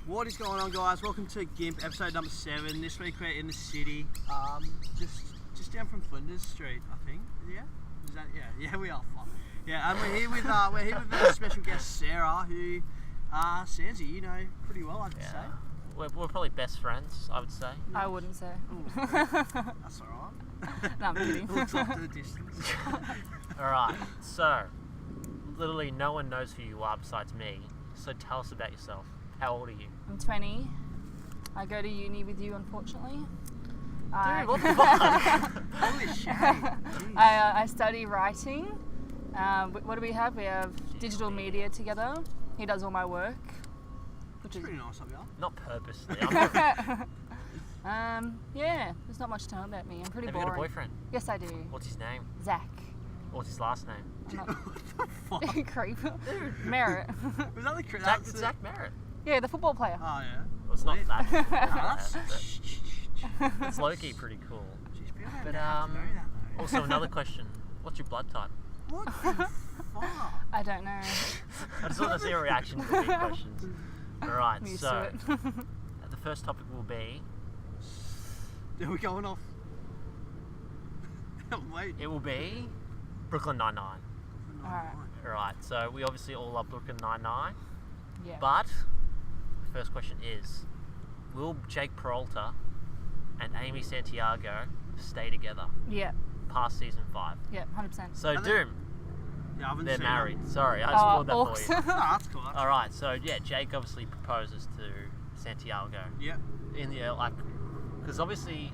What is going on, guys? Welcome to GIMP episode number 7. This week we're in the city, just down from Flinders Street, I think. Yeah, is that? Yeah, we are. Fuck. Yeah, and we're here with a special guest, Sarah, who Sansi, you know pretty well, I'd say. We're probably best friends, I would say. I wouldn't say. That's alright. No, I'm kidding. Looks off to the distance. Alright, so literally no one knows who you are besides me. So tell us about yourself. How old are you? I'm 20. I go to uni with you, unfortunately. Dude, what the fuck? Holy shit. I study writing. What do we have? We have digital media together. He does all my work. Which is pretty nice of you. Not purposely. Yeah, there's not much to know about me. I'm pretty Have you boring. got a boyfriend? Yes, I do. What's his name? Zach. What's his last name? I'm What the fuck? not creep. Merritt. Was that the Zach Merritt. Yeah, the football player. Oh, yeah. Well, it's not Sweet. that. No, but it's low-key pretty cool. She's been able But to know that, though. also another question. What's your blood type? What the fuck? I don't know. I just want to see a reaction to the big questions. Alright, I'm used so to it. the first topic will be Yeah, we're going off. Wait. it will be Brooklyn Nine-Nine. Alright. Alright, so we obviously all love Brooklyn Nine-Nine, Yeah. but the first question is, will Jake Peralta and Amy Santiago stay together Yeah. past season 5? Yeah. 100%. So Are they- Doom, Yeah, I haven't they're seen married. them. Sorry, I spoiled that for Orcs. you. Oh, that's cool. That's Alright, so yeah, Jake obviously proposes to Santiago Yeah. in the, because obviously,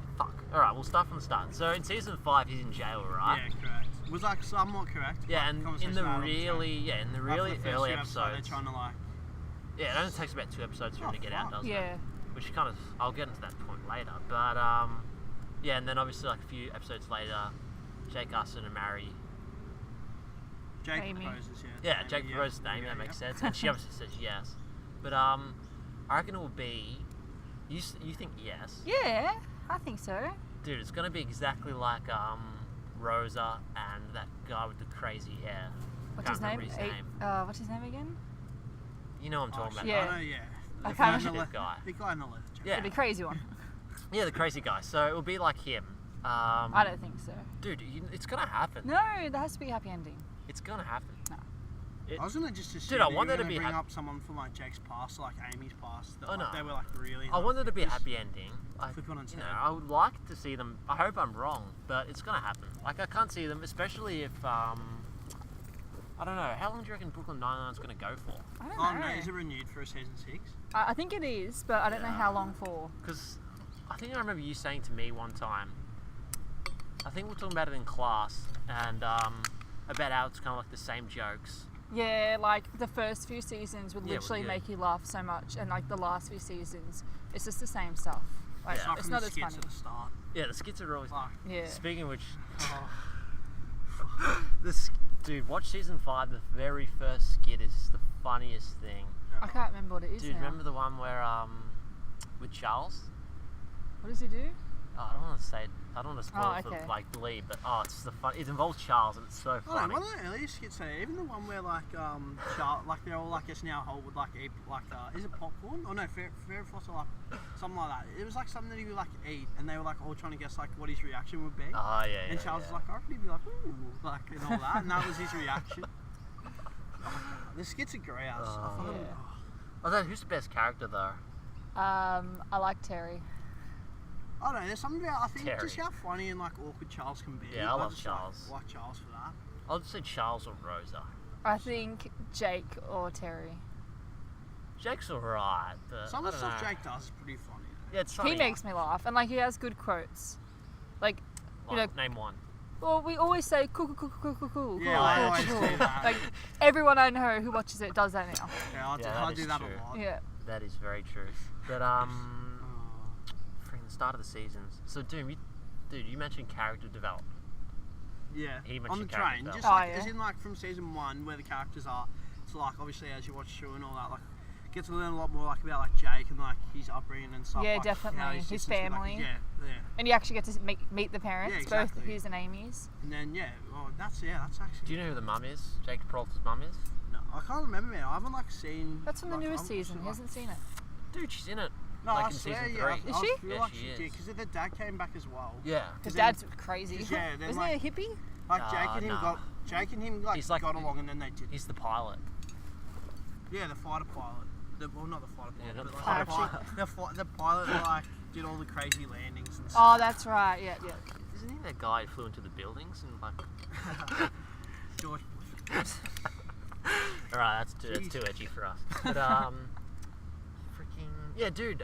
Alright, we'll start from the start. So in season 5, he's in jail, right? Yeah, correct. Was like somewhat correct. Yeah, but and in conversation the I had on really, track. yeah, in the After really the first early few episodes, episodes, they're trying to like. yeah, it only takes about 2 episodes for him Oh, to get out, fuck. doesn't it? Yeah. Which kind of, I'll get into that point later. But yeah, and then obviously like a few episodes later, Jake asks her to marry. Jake Amy. proposes, Yeah, Amy, Jake proposes to Amy. Yeah, That makes yeah. sense, and she obviously says yes. But I reckon it will be. You think yes? Yeah, I think so. Dude, it's gonna be exactly like Rosa and that guy with the crazy hair. What's Can't his name? remember his name. What's his name again? You know what I'm talking Oh, about. Yeah. I know, yeah. I The can't guy in the remember. le- Guy. The guy in the leather jacket. Yeah. The crazy one. Yeah, the crazy guy. So it will be like him. I don't think so. Dude, it's gonna happen. No, there has to be a happy ending. It's gonna happen. No. I was gonna just assume Dude, I that you wanted were to gonna be bring hap- up someone from like Jake's past, like Amy's past. That, Oh, like, no. They were like really. I wanted to be a just happy ending. Flip on its You know, head. I would like to see them. I hope I'm wrong, but it's gonna happen. Like I can't see them, especially if I don't know. How long do you reckon Brooklyn Nine-Nine's gonna go for? I don't Oh know. no, is it renewed for a season 6? I think it is, but I don't know how long for. Because I think I remember you saying to me one time. I think we were talking about it in class, and about how it's kind of like the same jokes. Yeah, like the first few seasons would Yeah, well, literally yeah. make you laugh so much, and like the last few seasons, it's just the same stuff. Like Yeah. it's from not the as skits funny. at the start. Yeah, the skits are always. Fuck. Yeah. Speaking of which, Oh. dude, watch season 5. The very first skit is the funniest thing. I can't remember what it is Dude, now. remember the one where with Charles? What does he do? Oh, I don't want to say. I don't want to spoil it okay. for like the lead, but it's the fun. It involves Charles, and it's so I funny. don't know, one of the earlier skits there, even the one where like like they're all like it's now whole with like eat like is it popcorn? Oh no, Fairy Foster like something like that. It was like something that he would like eat, and they were like all trying to guess like what his reaction would be. Oh yeah. And Charles was like, I reckon he'd be like, ooh, like and all that, and that was his reaction. The skits are great. I find them- Yeah. Although, who's the best character though? I like Terry. I don't know, there's something about, I think Terry. just how funny and like awkward Charles can be. Yeah, I love just Charles. Like Charles for that. I'll just say Charles or Rosa. I think Jake or Terry. Jake's alright, but Some I of the don't stuff know. Jake does is pretty funny. Yeah, it's funny. He makes me laugh, and like he has good quotes. Like, you know, Like, name one. well, we always say cool, cool, cool, cool, cool, Yeah, cool, I cool, always cool. do that. Like everyone I know who watches it does that now. Yeah, I that do is that true. a lot. Yeah. That is very true. But Oh. from the start of the seasons. So Doom, you mentioned character development. Yeah, He on the mentioned train, character just development. like Oh, as yeah. in like from season 1 where the characters are. So like obviously as you watch the show and all that, like get to learn a lot more like about like Jake and like his upbringing and stuff. Yeah, like, definitely. how he His sits with, like, family. yeah. And you actually get to meet the parents, Yeah, exactly. both his and Amy's. And then that's actually. Do you know who the mum is? Jake Peralta's mum is? No, I can't remember now. I haven't like seen. That's from the like, newest I'm season. watching, He hasn't seen it. Dude, she's in it. No, like I in swear, season yeah. 3. Is she? I feel Yeah, like she she is. did, because the dad came back as well. Yeah. His 'Cause dad's crazy. 'cause, yeah, then, Isn't like- he a hippie? Like Jake and him He's like- got along, and then they did. He's the pilot. Yeah, the fighter pilot. Well, not the fighter pilot. Yeah, not but the like fighter the pilot like did all the crazy landings and Oh, stuff. that's right. Yeah, yeah. Isn't he that guy who flew into the buildings and like... George Bush. Alright, that's too edgy for us. But, freaking... Yeah, dude,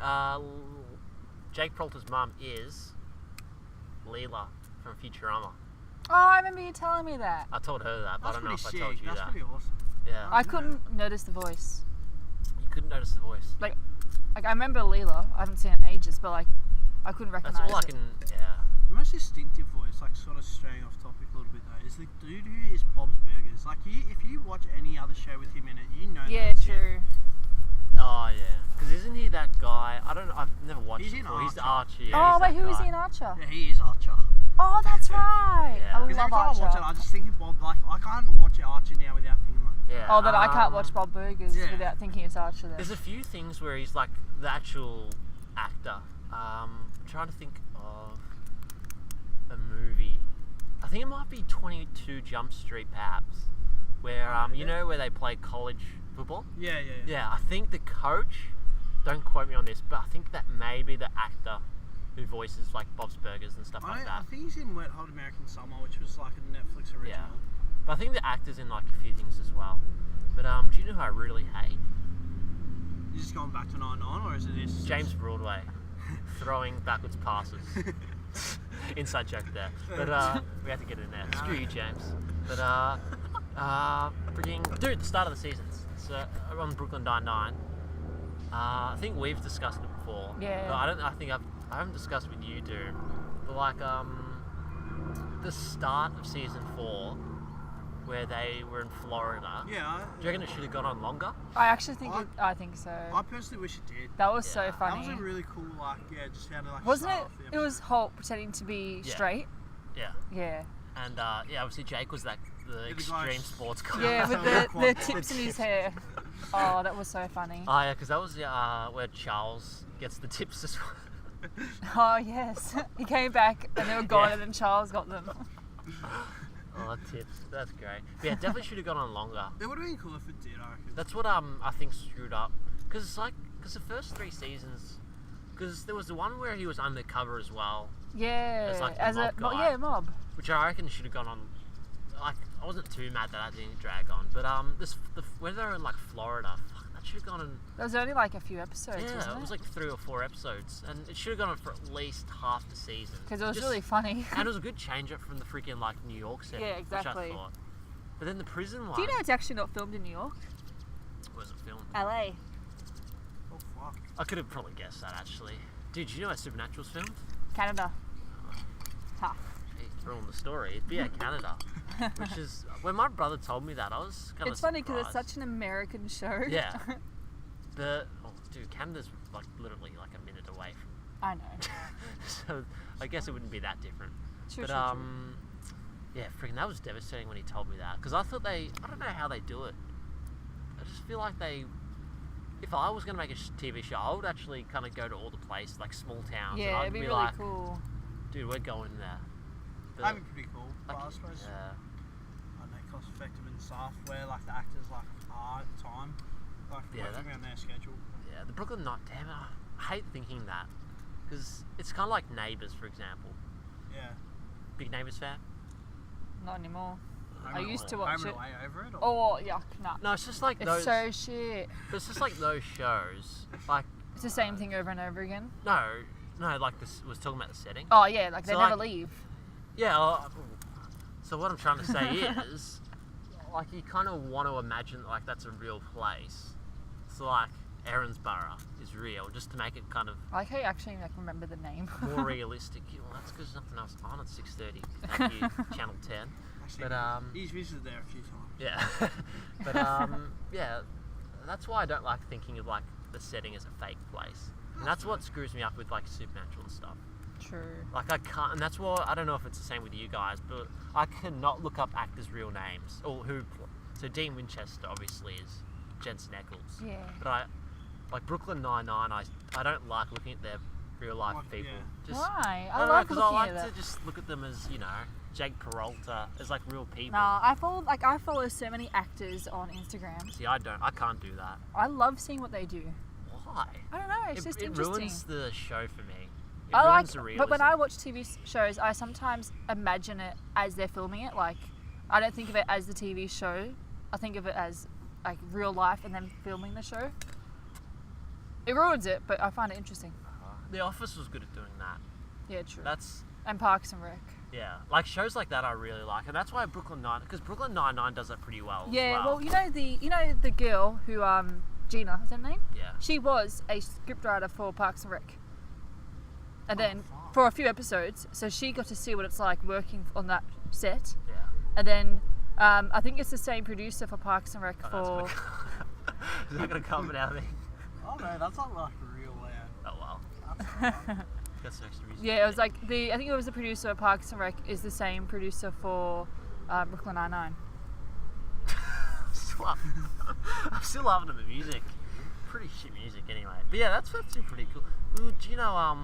Jake Peralta's mum is Leela from Futurama. Oh, I remember you telling me that. I told her that, but That's I don't know if I pretty told sick. you That's that. pretty awesome. Yeah. I couldn't notice the voice. You couldn't notice the voice. Like I remember Leela. I haven't seen it in ages, but like I couldn't That's recognize all I it. can... Yeah. The most distinctive voice, like sort of straying off topic a little bit though, is the dude who is Bob's Burgers. Like, if you watch any other show with him in it, you know. Yeah, that's him. true. Oh, yeah. Because isn't he that guy... I've never watched He's him in before. He's the Archer. Archie. Yeah, Oh he's wait, that who is guy. he in Archer? Yeah, he is Archer. Oh, that's right. Yeah. I Because love every time I Archer. watch it, I just think of Bob. Like, I can't watch Archer now without thinking like. Yeah. Oh, that I can't watch Bob Burgers yeah. without thinking it's Archer. Then. There's a few things where he's like the actual actor. I'm trying to think of a movie. I think it might be 22 Jump Street, perhaps, where you know where they play college football. Yeah. Yeah, I think the coach. Don't quote me on this, but I think that may be the actor who voices like Bob's Burgers and stuff like I that. think he's in Wet Hot American Summer, which was like a Netflix original. Yeah. But I think the actor's in like a few things as well. But do you know who I really hate? You just going back to 99, or is it this? James Broadway throwing backwards passes. Inside joke there. But we have to get it in there. Screw you, James. But freaking dude, the start of the seasons. So on Brooklyn Nine-Nine. I think we've discussed it before. Yeah. But I haven't discussed with you, dude. But like the start of season 4, where they were in Florida. Yeah. Do you reckon it should have gone on longer? I actually think I think so. I personally wish it did. That was Yeah. so funny. That was a really cool, like, just how to like. Wasn't start it? off the It was episode. Holt pretending to be Yeah. straight. Yeah. Yeah. And obviously Jake was the the extreme guy- sports guy. Yeah, with So the awkward. tips in his hair. Oh, that was so funny. Oh yeah, because that was where Charles gets the tips as well. Oh yes, he came back and they were gone, Yeah. and then Charles got them. Oh, tips. That's great. But yeah, definitely should have gone on longer. It would have been cool if it did, I reckon. That's what I think screwed up. Because it's like, the first 3 seasons, because there was the one where he was undercover as well, Yeah, As, like, the as mob a guy. mob. which I reckon should have gone on. Like, I wasn't too mad that didn't drag on, but when they were in like Florida, fuck, that should have gone on. There was only like a few episodes, Yeah, wasn't it was like 3 or 4 episodes, and it should have gone on for at least half the season. because it was Just- really funny. And it was a good change up from the freaking like New York setting. Yeah, exactly. Which I thought. But then the prison one. Do you know it's actually not filmed in New York? Was it filmed? LA. Oh fuck. I could have probably guessed that actually. Dude, you know where Supernatural's filmed? Canada. Ha. Jeez, ruined the story. It'd be at Canada. Which is, when my brother told me that, I was kind of It's funny because it's such an American show. Yeah. Dude, Canada's like literally like a minute away from. I know. So I guess it wouldn't be that different. True, But true, true. yeah, freaking that was devastating when he told me that, because I thought I don't know how they do it. I just feel like if I was gonna make a TV show, I would actually kind of go to all the places, like small towns. and Yeah, I'd it'd be really like, cool. dude, we're going there. But, That'd be pretty cool. But like, I suppose yeah. I don't know, cost effective and stuff, where like the actors like are at the time, like Yeah, working that- around their schedule. Yeah, the Brooklyn Night. Damn it, I hate thinking that, because it's kind of like Neighbours, for example. Yeah. Big Neighbours fan? Not anymore. Home I and used to Away- watch Home it. and Away over it. Or? Oh, yuck, nah. No, it's just like It's those. so shit. But it's just like those shows. Like It's the same thing over and over again. no, like this was talking about the setting. Oh yeah, like they So, never like- leave. Yeah. So what I'm trying to say is, like, you kind of want to imagine like that's a real place. So like Erinsborough is real, just to make it kind of I like how you actually like remember the name. more realistic. Well, that's because nothing else on at 6:30. Thank you, Channel 10. Actually, But he's visited there a few times. yeah. But yeah, that's why I don't like thinking of like the setting as a fake place. And that's what screws me up with like Supernatural and stuff. True. Like I can't, and that's why I don't know if it's the same with you guys, but I cannot look up actors' real names or who. So Dean Winchester obviously is Jensen Ackles. Yeah. But like Brooklyn Nine-Nine, I don't like looking at their real life Like, people. yeah. Just, Why? I I don't know, like 'cause looking I at like that. to just look at them as, you know, Jake Peralta as like real people. No, I follow so many actors on Instagram. See, I can't do that. I love seeing what they do. Why? I don't know. It's just it interesting. ruins the show for me. It I ruins like, the realism. but when I watch TV shows, I sometimes imagine it as they're filming it. Like, I don't think of it as the TV show. I think of it as like real life and then filming the show. It ruins it, but I find it interesting. The Office was good at doing that. Yeah, true. That's And Parks and Rec. yeah, like shows like that I really like, and that's why Brooklyn Nine-Nine does that pretty well. Yeah, as well. well, you know the girl who Gina, is that her name? Yeah. She was a scriptwriter for Parks and Rec. And then fuck. for a few episodes, so she got to see what it's like working on that set. Yeah. And then I think it's the same producer for Parks and Rec Oh, for. is that gonna come out of me? Oh no, that's not like real loud. Oh well. That's not That's some extra reason. Yeah, it was like I think it was the producer of Parks and Rec is the same producer for Brooklyn Nine-Nine. I'm still loving the music. Pretty shit music anyway. But yeah, that's pretty cool. Ooh, do you know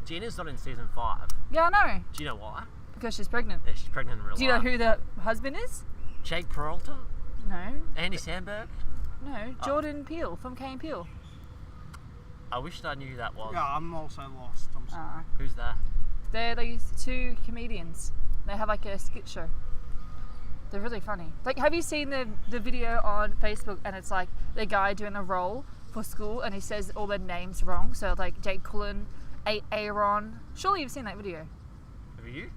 Gina's not in season 5. Yeah, I know, Do you know why? because she's pregnant. Yeah, she's pregnant in real Do you know life. who the husband is? Jake Peralta? No, Andy Samberg? no, Jordan Peele from Key and Peele. I wished I knew who that was. Yeah, I'm also lost. I'm sorry. Who's that? They're these two comedians. They have like a skit show. They're really funny. Like, have you seen the video on Facebook? And it's like the guy doing a role for school, and he says all their names wrong. So like Jake Cullen, Aaron. Surely you've seen that video. Have you?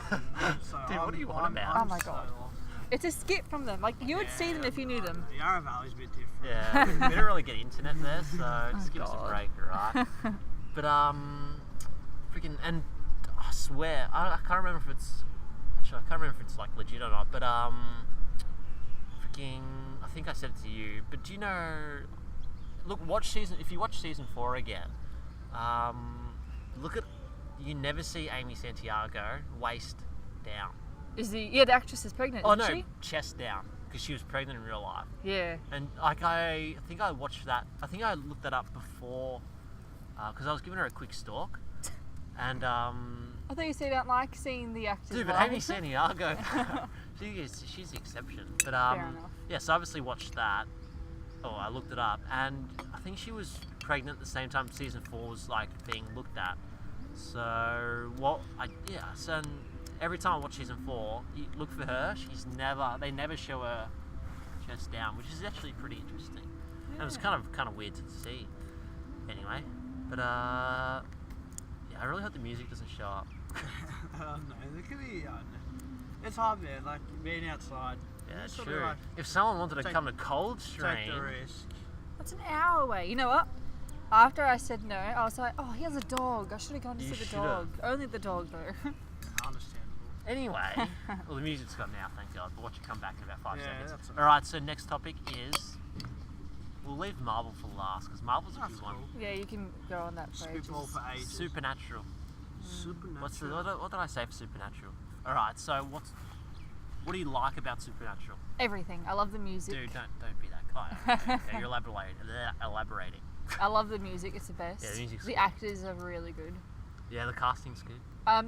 Dude, what are you on about? Oh my God. It's a skit from them. Like, you would see them if you knew them. The Yarra Valley's a bit different. Yeah, we don't really get internet there, so just give us a God. break, alright? But freaking, and I swear, I can't remember if it's actually I can't remember if it's like legit or not. But freaking, I think I said it to you. But do you know? Look, if you watch season 4 again, look at you never see Amy Santiago waist down. The actress is pregnant, Oh isn't no, she? chest down because she was pregnant in real life. Yeah. And like I think I watched that. I think I looked that up before because I was giving her a quick stalk, and I thought you said you don't like seeing the actors. dude, but live. Amy Santiago, she's the exception. But Fair enough. yeah, so I obviously watched that. Oh, I looked it up, and I think she was pregnant at the same time season 4 was like being looked at. So so every time I watch season 4, you look for her. They never show her chest down, which is actually pretty interesting. And it's kind of weird to see. Anyway, but yeah, I really hope the music doesn't show up. I don't know. There could be. I don't know. It's hard there, like being outside. Yeah, Just sort true. of, like, If someone wanted to take- come to Cold take Stream, the risk. That's an hour away. You know what? After I said no, I was like, oh, he has a dog. I should have gone to You see the should've. dog. Only the dog, though. Understandable. anyway, well the music's gone now, thank God. But watch it come back in about 5 Yeah, seconds. that's All right, so next topic is we'll leave Marvel for last because Marvel's a That's good one. cool. Yeah, you can go on that for ages. Spitball for ages. Supernatural. Supernatural. What did I say for Supernatural? All right, so what do you like about Supernatural? Everything. I love the music. Dude, don't be that guy. Okay, you're elaborating. I love the music. It's the best. Yeah, the music's the good. actors are really good. Yeah, the casting's good.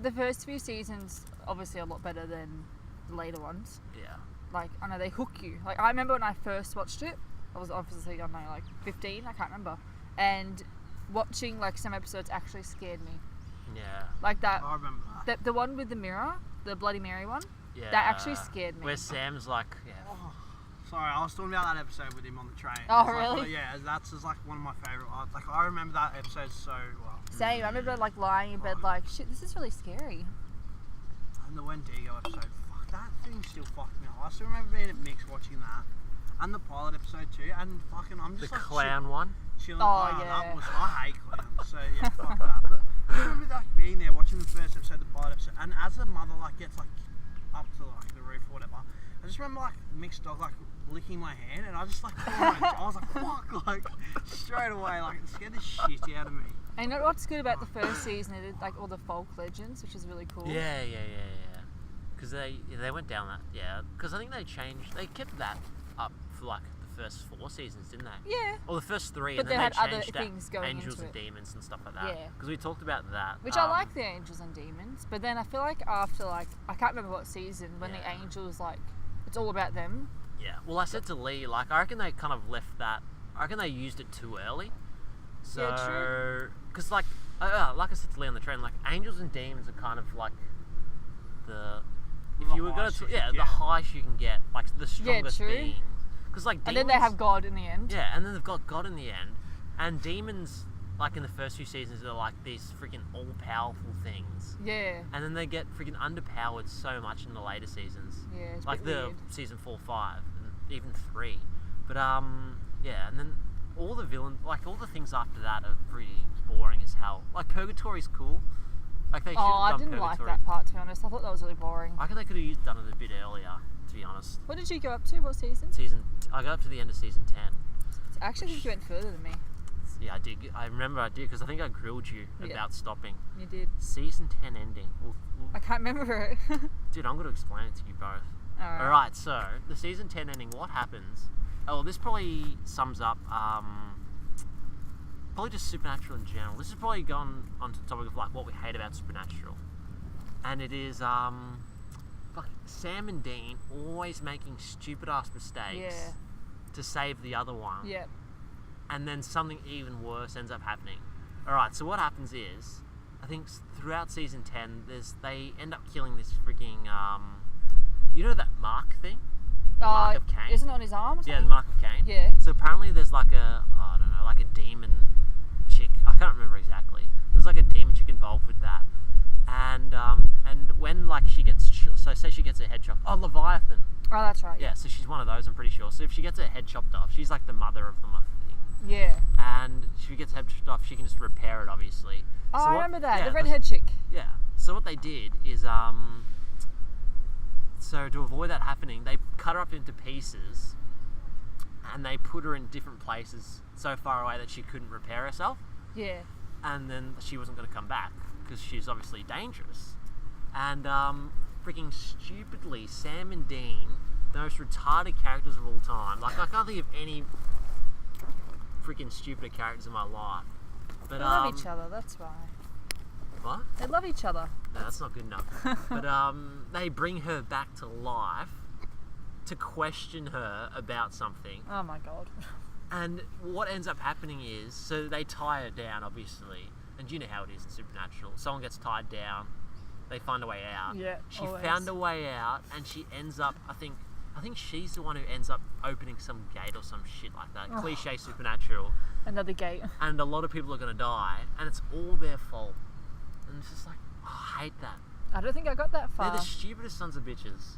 The first few seasons, obviously, a lot better than the later ones. Yeah. Like, I know they hook you. Like, I remember when I first watched it, I was obviously, I don't know, like 15, I can't remember. And watching, like, some episodes actually scared me. Yeah. Like that, I remember that. the one with the mirror, the Bloody Mary one, Yeah. that actually scared me. Where Sam's like, yeah. Oh, sorry, I was talking about that episode with him on the train. Oh, It's like, really? yeah, that's just like one of my favourite ones. Like, I remember that episode so well. Same. I remember, like, lying in bed, like, shit, this is really scary. And the Wendigo episode, fuck, that thing still fucked me up. I still remember being at Mix watching that. And the pilot episode too, and fucking, I'm The just like clown one. chilling. Oh, That yeah. was, I hate clowns, so yeah, fuck that. But I remember like being there watching the first episode, the pilot episode, and as the mother like gets like up to like the roof or whatever, I just remember like Mixed dog like licking my hand, and I just like, I was like, fuck, like straight away, like it scared the shit out of me. And you know what's good about the first season? It did, like, all the folk legends, which is really cool. Yeah. Because they went down that, yeah. Because I think they kept that up for like the first 4 seasons, didn't they? Yeah. Or the first 3, But and they then had they other changed things going angels into and it. demons and stuff like that. Yeah. Because we talked about that. Which I like the angels and demons, but then I feel like after I can't remember what season when the Yeah. angels it's all about them. Yeah. Well, I said to Lee, I reckon they kind of left that. I reckon they used it too early. So, Yeah, true. because like I said to Lee on the train, angels and demons are kind of like the. If The you were gonna, highest you can the get. highest you can get, the strongest true. beings. Because And then they have God in the end. Yeah, and then they've got God in the end, and demons in the first few seasons are these freaking all-powerful things. Yeah. And then they get freaking underpowered so much in the later seasons. Yeah, it's a Like bit the weird. season 4, 5, and even 3. But yeah, and then all the villains, all the things after that are pretty boring as hell. Purgatory's cool. They should have I done didn't Purgatory. like that part, to be honest. I thought that was really boring. I reckon they could have done it a bit earlier, to be honest. What did you go up to? What season? I got up to the end of season 10. I actually think you went further than me. Yeah, I did. I remember I did, because I think I grilled you Yeah. about stopping. You did. Season 10 ending. I can't remember it. Dude, I'm going to explain it to you both. Alright, so, the season 10 ending, what happens? Oh, this probably sums up, probably just Supernatural in general. This is probably gone onto the topic of, what we hate about Supernatural. And it is, Sam and Dean always making stupid-ass mistakes Yeah. to save the other one. Yep. And then something even worse ends up happening. Alright, so what happens is, I think throughout season 10, they end up killing this freaking, you know that mark thing? The mark of Cain? Isn't it on his arm or something? Yeah, the mark of Cain. Yeah. So apparently there's I don't know, a demon chick. I can't remember exactly. There's a demon chick involved with that. And when she gets, so say she gets her head chopped. Oh, Leviathan. Oh, that's right. Yeah, so she's one of those, I'm pretty sure. So if she gets her head chopped off, she's the mother of them, I think. Yeah. And if she gets her head chopped off, she can just repair it, obviously. Oh, So I what- remember that. yeah, The redhead chick. Yeah. So what they did is, so to avoid that happening, they cut her up into pieces, and they put her in different places so far away that she couldn't repair herself, Yeah. and then she wasn't going to come back because she's obviously dangerous. And freaking stupidly, Sam and Dean, the most retarded characters of all time. I can't think of any freaking stupider characters in my life. But They love each other, that's why. what? They love each other. No, that's not good enough. But they bring her back to life to question her about something. Oh my god. And what ends up happening is, so they tie her down, obviously. And you know how it is in Supernatural. Someone gets tied down, they find a way out. Yeah, She always. found a way out, and she ends up, I think she's the one who ends up opening some gate or some shit like that. Oh. Cliche Supernatural. Another gate. And a lot of people are going to die, and it's all their fault. And it's just I hate that. I don't think I got that far. They're the stupidest sons of bitches.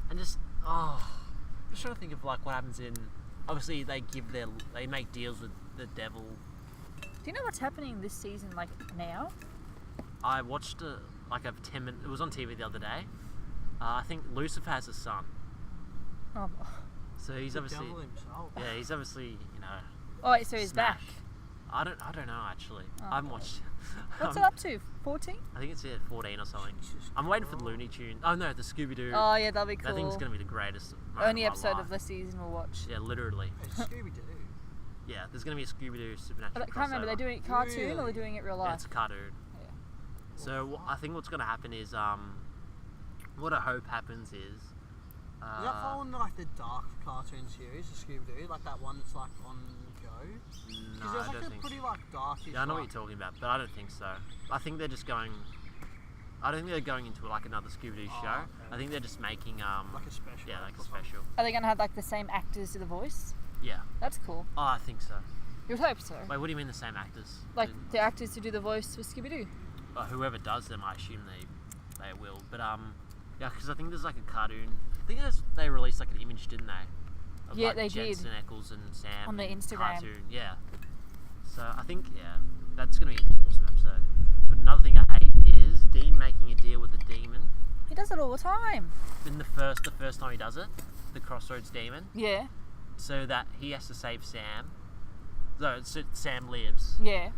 And just trying to think of what happens in. Obviously, they make deals with the devil. Do you know what's happening this season, now? I watched a 10-minute. It was on TV the other day. I think Lucifer has a son, Oh, so he's The obviously devil himself. he's obviously oh wait, so he's Smash. back. I don't know actually. Oh. I haven't watched. What's it up to? 14? I think it's at 14 or something. Jesus I'm waiting for the Christ. Looney Tunes. Oh no, the Scooby Doo. Oh yeah, that'll be cool. That thing's gonna be the greatest. moment Only my episode life. of the season we'll watch. Yeah, literally. It's Scooby-Doo. Yeah, there's gonna be a Scooby Doo Supernatural. But I can't remember, they're crossover. doing it cartoon or Really? they're doing it real Yeah, life? it's a cartoon. Yeah. So I think what's going to happen is, what I hope happens is, Is that following the dark cartoon series, the Scooby-Doo? That one that's on Go? no, Because I there's don't a think. pretty dark. Yeah, I know what you're talking about, but I don't think so. I think they're just going. I don't think they're going into another Scooby Doo Oh, show. okay. I think they're just making Like a special. yeah, like a or something. special. Are they going to have the same actors do the voice? Yeah. That's cool. Oh, I think so. You would hope so. Wait, what do you mean the same actors? The actors who do the voice for Scooby-Doo. Whoever does them, I assume they will. But yeah, because I think there's a cartoon. I think they released an image, didn't they? Of, Yeah, they Jensen did. Ackles and Sam On their and Instagram. Cartoon. Yeah. So I think that's gonna be an awesome episode. But another thing I hate is Dean making a deal with the demon. He does it all the time. In the first time he does it, the Crossroads demon, Yeah. so that he has to save Sam. So Sam lives, Yeah.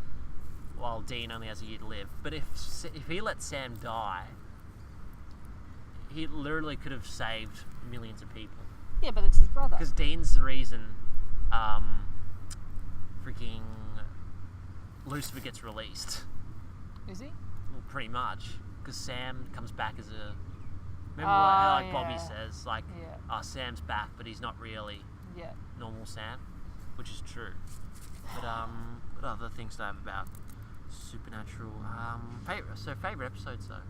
while Dean only has a year to live. But if he lets Sam die, he literally could have saved millions of people. Yeah, but it's his brother. Because Dean's the reason freaking Lucifer gets released. Is he? Well, pretty much, because Sam comes back as a. Remember, Oh, Bobby yeah. says, like, Yeah. Sam's back, but he's not really Yeah. normal Sam, which is true. But what other things do I have about Supernatural? Favorite episodes though.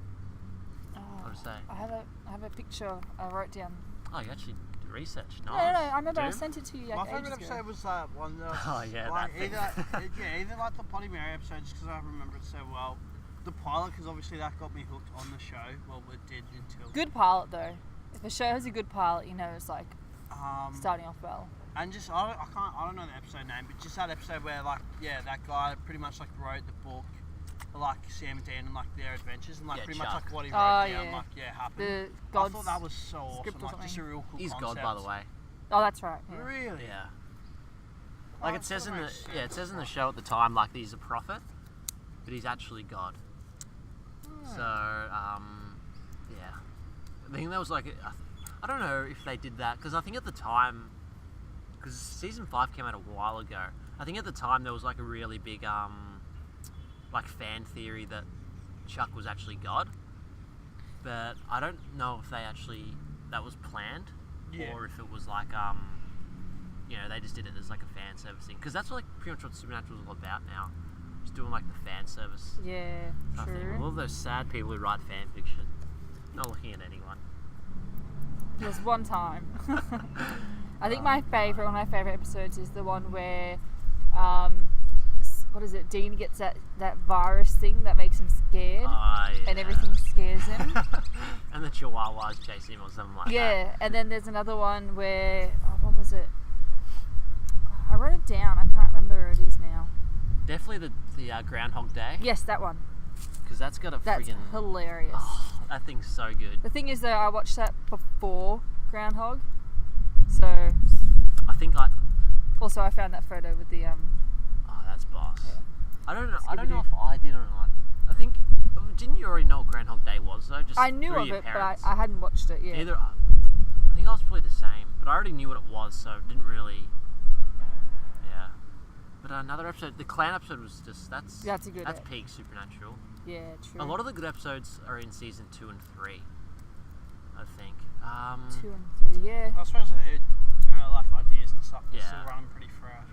What to say? I have a picture I wrote down. Oh, you actually did research. No, Nice. I remember I Doom? sent it to you My like favourite ages ago. episode was that one that was Oh, yeah, like that thing. either like the Bloody Mary episode, just because I remember it so well. The pilot, because obviously that got me hooked on the show. Well, it did until. Good pilot though. If a show has a good pilot, you know it's like starting off well. And just I don't know the episode name, but just that episode where like that guy pretty much like wrote the book, like Sam and Dan and like their adventures and like pretty much Chuck. like what he wrote Oh, down yeah. happened. The I God's thought that was so awesome, script or like just a something. real cool He's concept. God, by the way. Oh, that's right. Yeah. Really? Yeah. Oh, Like it that's says sort in of the makes it says in the sense. show at the time, like he's a prophet, but he's actually God. So yeah, I think that was like I don't know if they did that because I think at the time, because season 5 came out a while ago. I think at the time there was like a really big like fan theory that Chuck was actually God, but I don't know if that was planned Yeah. or if it was like they just did it as like a fan service thing because that's like pretty much what Supernatural is all about now. Just doing like the fan service. Yeah, I think true. all of those sad people who write fan fiction, not looking at anyone. There's one time. I think one of my favorite episodes is the one where, what is it? Dean gets that virus thing that makes him scared, and everything scares him. And the Chihuahuas chasing him or something like that. Yeah, and then there's another one where what was it? I wrote it down. I can't remember where it is now. Definitely the Groundhog Day. Yes, that one. Because that's got a That's friggin' hilarious. Oh, that thing's so good. The thing is, though, I watched that before Groundhog, so I think also I found that photo with the Oh, that's boss. Yeah. I don't know Scooby-Doo. if I did or not. I think didn't you already know what Groundhog Day was though? Just I knew through of your it, but parents? I hadn't watched it yet. Either I think I was probably the same, but I already knew what it was, so it didn't really. Yeah. But another episode, the clan episode was just that's That's a good That's ep. peak Supernatural. Yeah, true. A lot of the good episodes are in season 2 and 3. I think. 2 and 3, yeah. I suppose like ideas and stuff are Yeah. still running pretty fresh.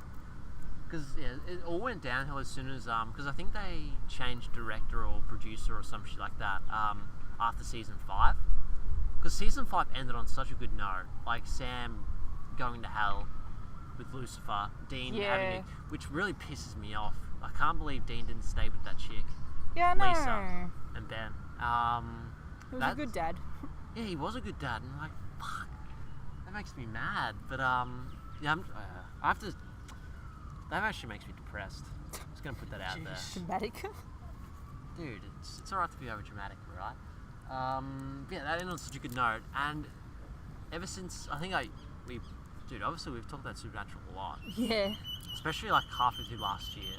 Because it all went downhill as soon as because I think they changed director or producer or some shit like that after season 5. Because season 5 ended on such a good note, like Sam going to hell with Lucifer, Dean having it, which really pisses me off. I can't believe Dean didn't stay with that chick, Yeah, I know. Lisa and Ben. He was a good dad. Yeah, he was a good dad, and I'm like, fuck, that makes me mad. But yeah, I have to. That actually makes me depressed. I'm just gonna put that out there. Jeez. Dramatic. Dude, it's alright to be over dramatic, right? Yeah, that ended on such a good note, and ever since obviously we've talked about Supernatural a lot, Yeah. especially like halfway through last year.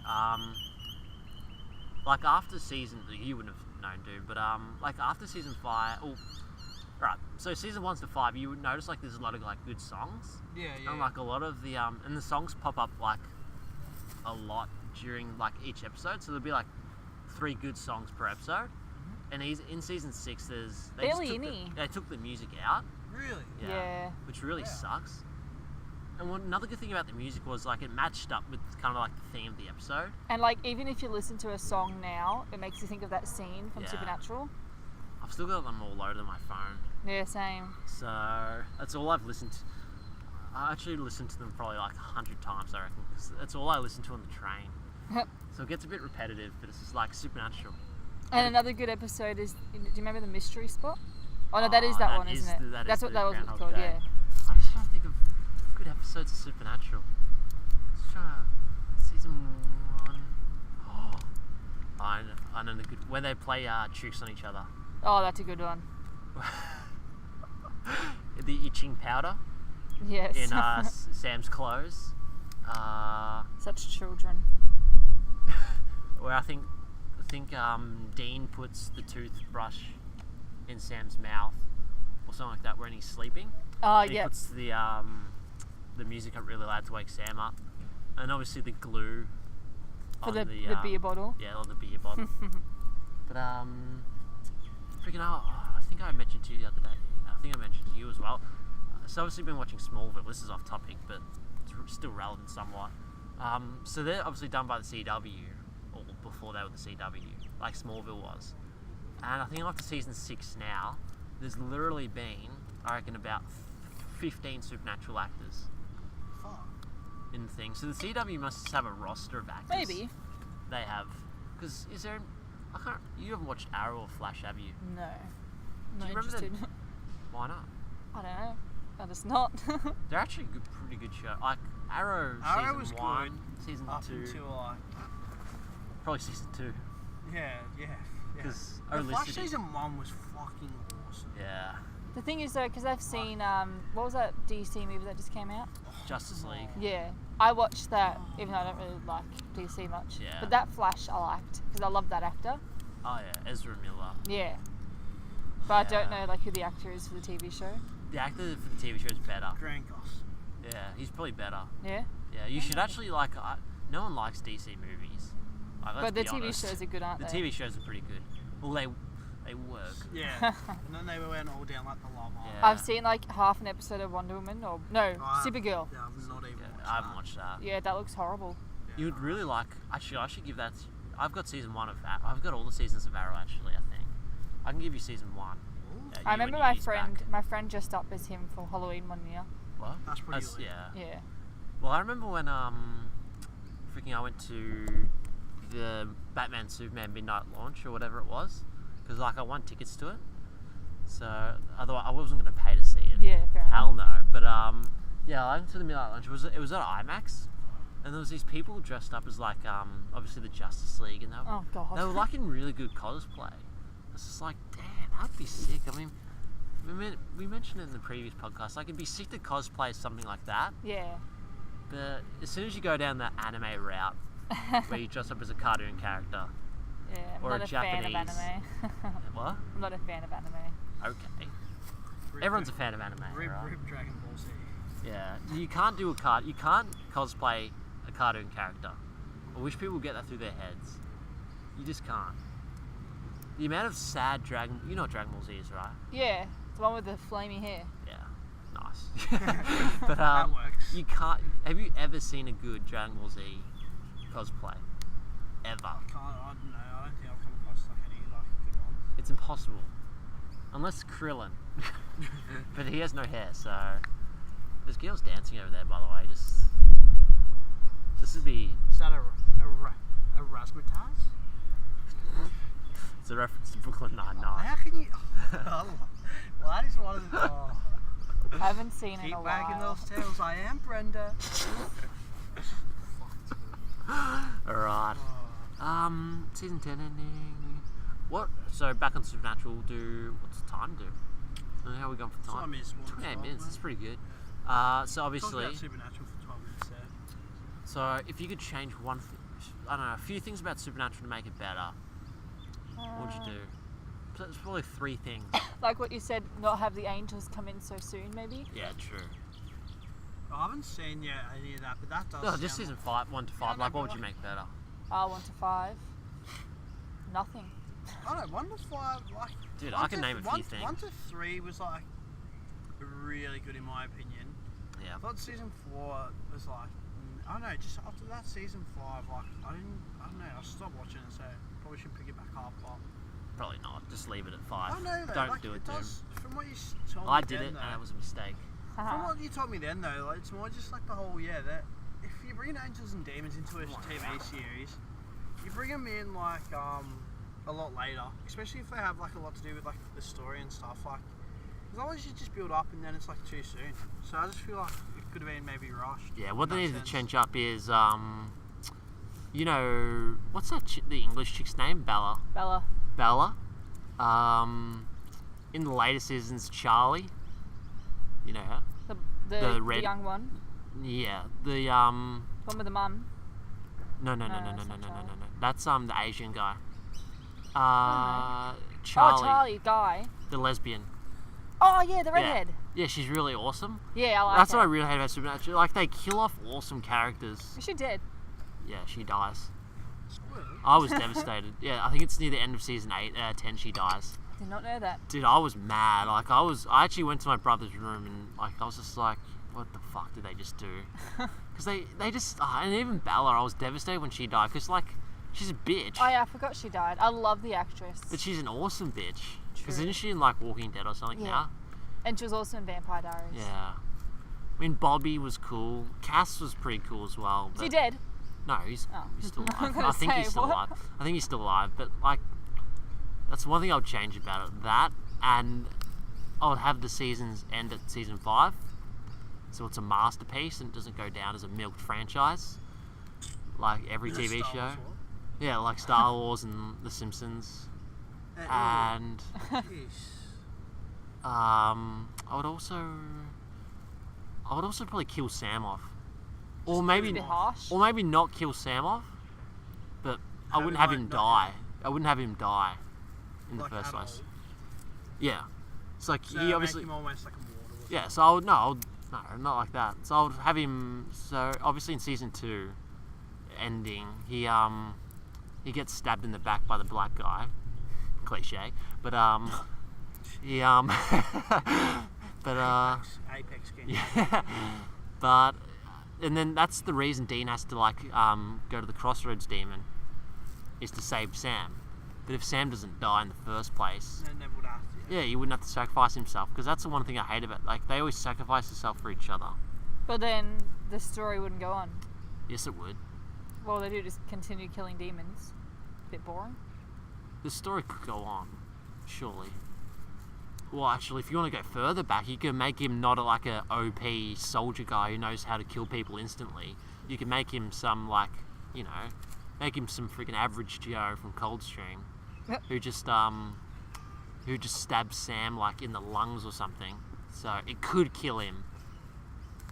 Like after season, you wouldn't have known, dude, but like after season 5, right. So season 1 to 5, you would notice like there's a lot of like good songs, Yeah. and like a lot of the and the songs pop up like a lot during like each episode, so there'll be like 3 good songs per episode. And in season 6, Barely any. They took the music out. Really? Yeah. Which really Yeah. sucks. And another good thing about the music was like it matched up with kind of like the theme of the episode. And like even if you listen to a song now, it makes you think of that scene from Yeah. Supernatural. I've still got them all loaded on my phone, Yeah, same. so that's all I've listened to. I actually listened to them probably like 100 times, I reckon, 'cause that's all I listen to on the train. So it gets a bit repetitive, but it's just like Supernatural. And another good episode is, do you remember the mystery spot? Oh no, that is that one, isn't it? That's what that was Groundhog called, Day. yeah. I'm just trying to think of good episodes of Supernatural. Just trying to, season 1. Oh, I know the good when they play tricks on each other. Oh, that's a good one. The itching powder Yes. in Sam's clothes. Such children. Where I think Dean puts the toothbrush in Sam's mouth or something like that when he's sleeping. Oh, And he yeah. puts the the music really loud to wake Sam up, and obviously the glue For on the beer bottle. Yeah, on the beer bottle. But freaking hell, I think I mentioned to you the other day. I think I mentioned to you as well. So obviously been watching Smallville. This is off topic, but it's still relevant somewhat. So they're obviously done by the CW, or before they were the CW, like Smallville was. And I think I'm up to season 6 now. There's literally been, I reckon, about 15 supernatural actors Fuck. in the thing. So the CW must have a roster of actors. Maybe. They have. Because is there... You haven't watched Arrow or Flash, have you? No. Do Not you remember interested. Why not? I don't know. I'm just not. They're actually a pretty good show. Like Arrow was season 1, good season up 2, until like probably season 2. yeah. Because The Flash season 1 was fucking awesome. yeah, The thing is though, because I've seen what was that DC movie that just came out? Justice League. Yeah, I watched that even though I don't really like DC much. Yeah. But that Flash I liked because I love that actor. Oh yeah, Ezra Miller. Yeah. But I don't Yeah. know like who the actor is for the TV show. The actor for the TV show is better. Grant Goss. Yeah, he's probably better. Yeah. Yeah, you should actually like. No one likes DC movies. Like, let's But the be TV honest. shows are good, aren't The they? TV shows are pretty good. Well, they work. Yeah. And then they went all down like the lava. Yeah. I've seen like half an episode of Wonder Woman or no, Supergirl. Yeah, I've not even watched I haven't that. watched that. Yeah, that looks horrible. You would really like. Actually, I should give that. I've got season 1 of. I've got all the seasons of Arrow. Actually, I think I can give you season 1. Yeah, I you remember and my Yu's friend. back. My friend dressed up as him for Halloween one year. What? That's pretty lit. Yeah. Yeah. Well, I remember when freaking I went to the Batman Superman midnight launch or whatever it was, because like I won tickets to it. So otherwise I wasn't going to pay to see it. Yeah, fair Hell enough. no. But yeah, I went to the midnight launch. It was at IMAX, and there was these people dressed up as like obviously the Justice League, and Oh god. they were like in really good cosplay. It's just like, damn, that'd be sick. I mean, we mentioned it in the previous podcast. Like, it'd be sick to cosplay something like that. Yeah. But as soon as you go down the anime route, where you dress up as a cartoon character, Yeah, I'm or not a a fan of Japanese- anime. what? I'm not a fan of anime. Okay. Rip- Everyone's a fan of anime, Rip right? Dragon Ball Z. Yeah. You can't do you can't cosplay a cartoon character. I wish people would get that through their heads. You just can't. The amount of sad Dragon... You know what Dragon Ball Z is, right? Yeah, the one with the flamey hair. Yeah. Nice. But That works. you can't... Have you ever seen a good Dragon Ball Z cosplay? Ever. I don't know. I don't think I've come across like any like good ones. It's impossible. Unless Krillin. But he has no hair, so... There's girls dancing over there, by the way. This would be... Is that a razzmatazz? It's a reference to Brooklyn Nine-Nine. How can you? Oh, well, that is one of the. Oh. I haven't seen it in Keep a wagging while. those tails. I am Brenda. Alright. Oh. Season 10 ending. What? So back on Supernatural, what's the time do? How are we going for time? Time is 28 minutes, that's pretty good. So Talk obviously, about Supernatural for 12 minutes there. so if you could change one thing, I don't know, a few things about Supernatural to make it better, what would you do? So it's probably 3 things. Like what you said, not have the angels come in so soon, maybe. Yeah, true. I haven't seen yet any of that, but that does. No, just sound season 5, 1 to 5, Yeah, like no, what would but you make better? 1 to 5. Nothing. I don't know, 1 to 5, like. Dude, 1 I can to- name a few 1 things. 1 to 3 was like really good in my opinion. Yeah. I thought season 4 was like, I don't know, just after that season 5, like, I don't know, I stopped watching it, so probably should pick it back up, but. Probably not, just leave it at 5. I don't know, though, Don't like, do it, Doom. does, from what you told me I did then, it, though, and it was a mistake. From what you told me then, though, like, it's more just like the whole, that if you bring angels and demons into a TV series, you bring them in, like, a lot later, especially if they have, like, a lot to do with, like, the story and stuff, like, as long as you just build up and then it's, like, too soon. So I just feel like it could have been maybe rushed. Yeah, what in they that need to sense. change up is, you know, what's that the English chick's name? Bella. Bella. In the later seasons, Charlie. You know her? The The red- young one. Yeah, the One with the mum. no. No, that's not Charlie. That's the Asian guy. Oh, Charlie, Charlie, guy. the lesbian. Oh yeah, the redhead. Yeah, she's really awesome. Yeah, I like That's her. what I really hate about Supernatural. Like, they kill off awesome characters. She did. Yeah, she dies. Spoiler. I was devastated. Yeah, I think it's near the end of season 8, 10 she dies. Did not know that. Dude, I was mad. Like, I actually went to my brother's room and, like, I was just like, what the fuck did they just do? Because they just, and even Bella, I was devastated when she died. Because, like, she's a bitch. Oh yeah, I forgot she died. I love the actress. But she's an awesome bitch. Because True. isn't she in, like, Walking Dead or something Yeah. now? And she was also in Vampire Diaries. Yeah. I mean, Bobby was cool. Cass was pretty cool as well. Is he But dead? no, he's Oh. still I'm alive. gonna I think say, he's still what? alive. I think he's still alive. But, like, that's one thing I would change about it. That, and I would have the seasons end at season 5. So it's a masterpiece and it doesn't go down as a milked franchise. Like every Is it TV Star show. Wars one? Yeah, like Star Wars and The Simpsons. And Jeez. I would also probably kill Sam off. Or maybe a bit harsh. or maybe not kill Sam off, but I wouldn't have him die. I wouldn't have him die in the Like first at place. all. Yeah. It's like So he obviously make him almost like a mortal. or yeah, so I would no, not like that. So I would have him. So obviously in season 2, ending, he gets stabbed in the back by the black guy. Cliche, but he but Apex game. yeah, but and then that's the reason Dean has to like go to the Crossroads Demon, is to save Sam. But if Sam doesn't die in the first place, And never would have to. yeah, he wouldn't have to sacrifice himself, because that's the one thing I hate about, like, they always sacrifice themselves for each other. But then the story wouldn't go on. Yes, it would. Well, they do just continue killing demons. Bit boring. The story could go on, surely. Well, actually, if you want to go further back, you can make him not like a OP soldier guy who knows how to kill people instantly. You can make him some, like, you know, make him some freaking average Joe from Coldstream, Yep. who just stabs Sam like in the lungs or something. So it could kill him.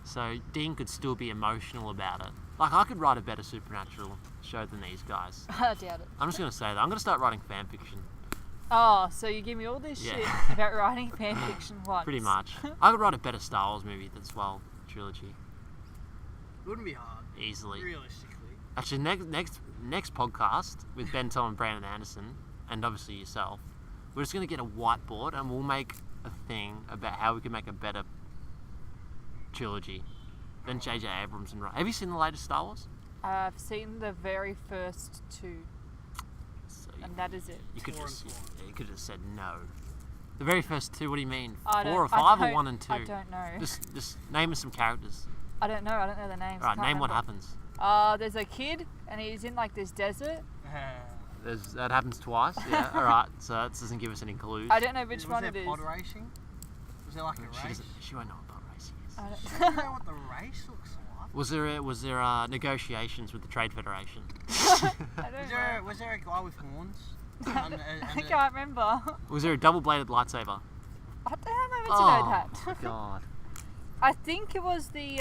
So Dean could still be emotional about it. Like, I could write a better Supernatural show than these guys. I doubt it. I'm just gonna say that. I'm gonna start writing fan fiction. Oh, so you give me all this Yeah. shit about writing fan fiction once. Pretty much. I could write a better Star Wars movie as well, trilogy, It wouldn't be hard. easily. Realistically. Actually, next podcast with Ben Tom and Brandon Anderson, and obviously yourself, we're just gonna get a whiteboard and we'll make a thing about how we can make a better trilogy than J.J. Abrams and Ryan. Have you seen the latest Star Wars? I've seen the very first 2, So and that is it. you could Four just and four. you could have said no. The very first 2. What do you mean? I 4 don't- or I 5 or don't- 1 and 2? I don't know. Just name us some characters. I don't know. I don't know the names. All right, Can't name what remember. happens. There's a kid, and he's in like this desert. That happens twice. Yeah. All right. So that doesn't give us any clues. I don't know which was one there it is. pod racing? Was there like a She race? doesn't. She won't know what pod racing is. I She don't doesn't know what the race looks like. Was there negotiations with the Trade Federation? I don't know. Was there a guy with horns? I can't remember. Was there a double-bladed lightsaber? I don't have a moment to Oh know my that. god. I think it was the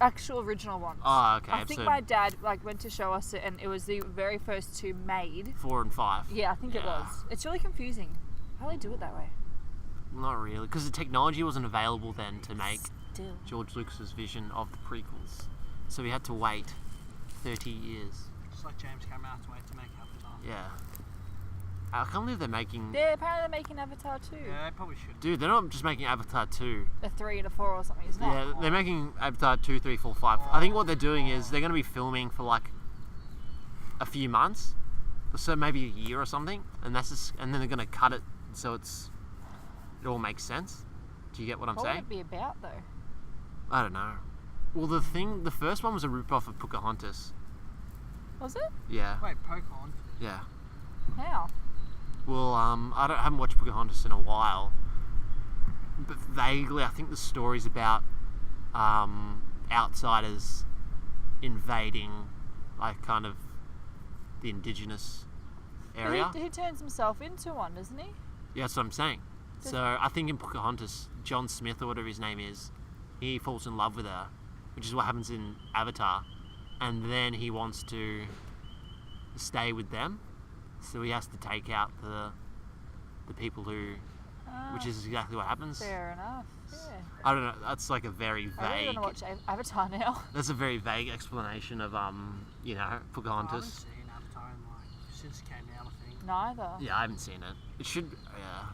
actual original one. Oh, okay. I think my dad like went to show us it, and it was the very first 2 made. 4 and 5. Yeah, I think it Yeah. was. It's really confusing. How do they do it that way? Not really, because the technology wasn't available then to make Still. George Lucas's vision of the prequels. So we had to wait 30 years. Just like James Cameron had to wait to make Avatar. Yeah. I can't believe they're making... They're apparently making Avatar 2. Yeah, they probably should. Dude, they're not just making Avatar 2. A 3 and a 4 or something, isn't it? Yeah, they're making Avatar 2, 3, 4, 5. I think what they're doing is they're going to be filming for like a few months, so maybe a year or something, and then they're going to cut it so it all makes sense. Do you get what I'm What would saying? it be about though? I don't know. Well, the first one was a rip-off of Pocahontas. Was it? Yeah, Wait, Pocahontas. yeah. How? Well, I haven't watched Pocahontas in a while, but vaguely I think the story's about outsiders invading, like, kind of the indigenous area. He turns himself into one, doesn't he? Yeah, that's what I'm saying. So I think in Pocahontas, John Smith or whatever his name is, he falls in love with her, which is what happens in Avatar, and then he wants to stay with them, so he has to take out the people who which is exactly what happens. Fair enough. Yeah. I don't know. That's like a very I really vague. want to watch Avatar now. That's a very vague explanation of I haven't Pocahontas. seen Avatar in like since it came out, I think. Neither. Yeah, I haven't seen it. It should. Yeah.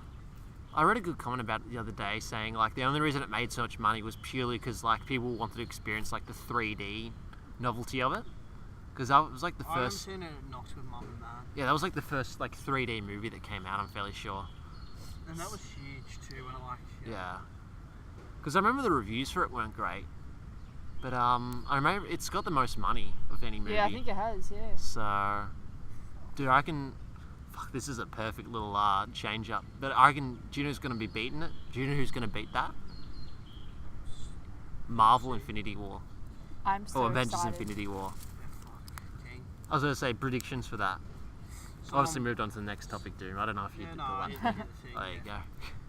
I read a good comment about it the other day saying like the only reason it made so much money was purely because like people wanted to experience like the 3D novelty of it. Because that was like the I haven't first. seen it at Knox with Mum and Dad. Yeah, that was like the first like 3D movie that came out. I'm fairly sure. And that was huge too. When I like. Yeah. Because I remember the reviews for it weren't great, but I remember it's got the most money of any movie. Yeah, I think it has. Yeah. So, dude, I reckon. Fuck, this is a perfect little change up. But I reckon, do you know who's going to be beating it? Do you know who's going to beat that? Marvel Infinity War. I'm so Or Avengers excited. Infinity War. Yeah, fuck. King. I was going to say predictions for that. Someone- Obviously moved on to the next topic, Doom. I don't know if you Yeah, did no, the I one. didn't get the thing. There you go.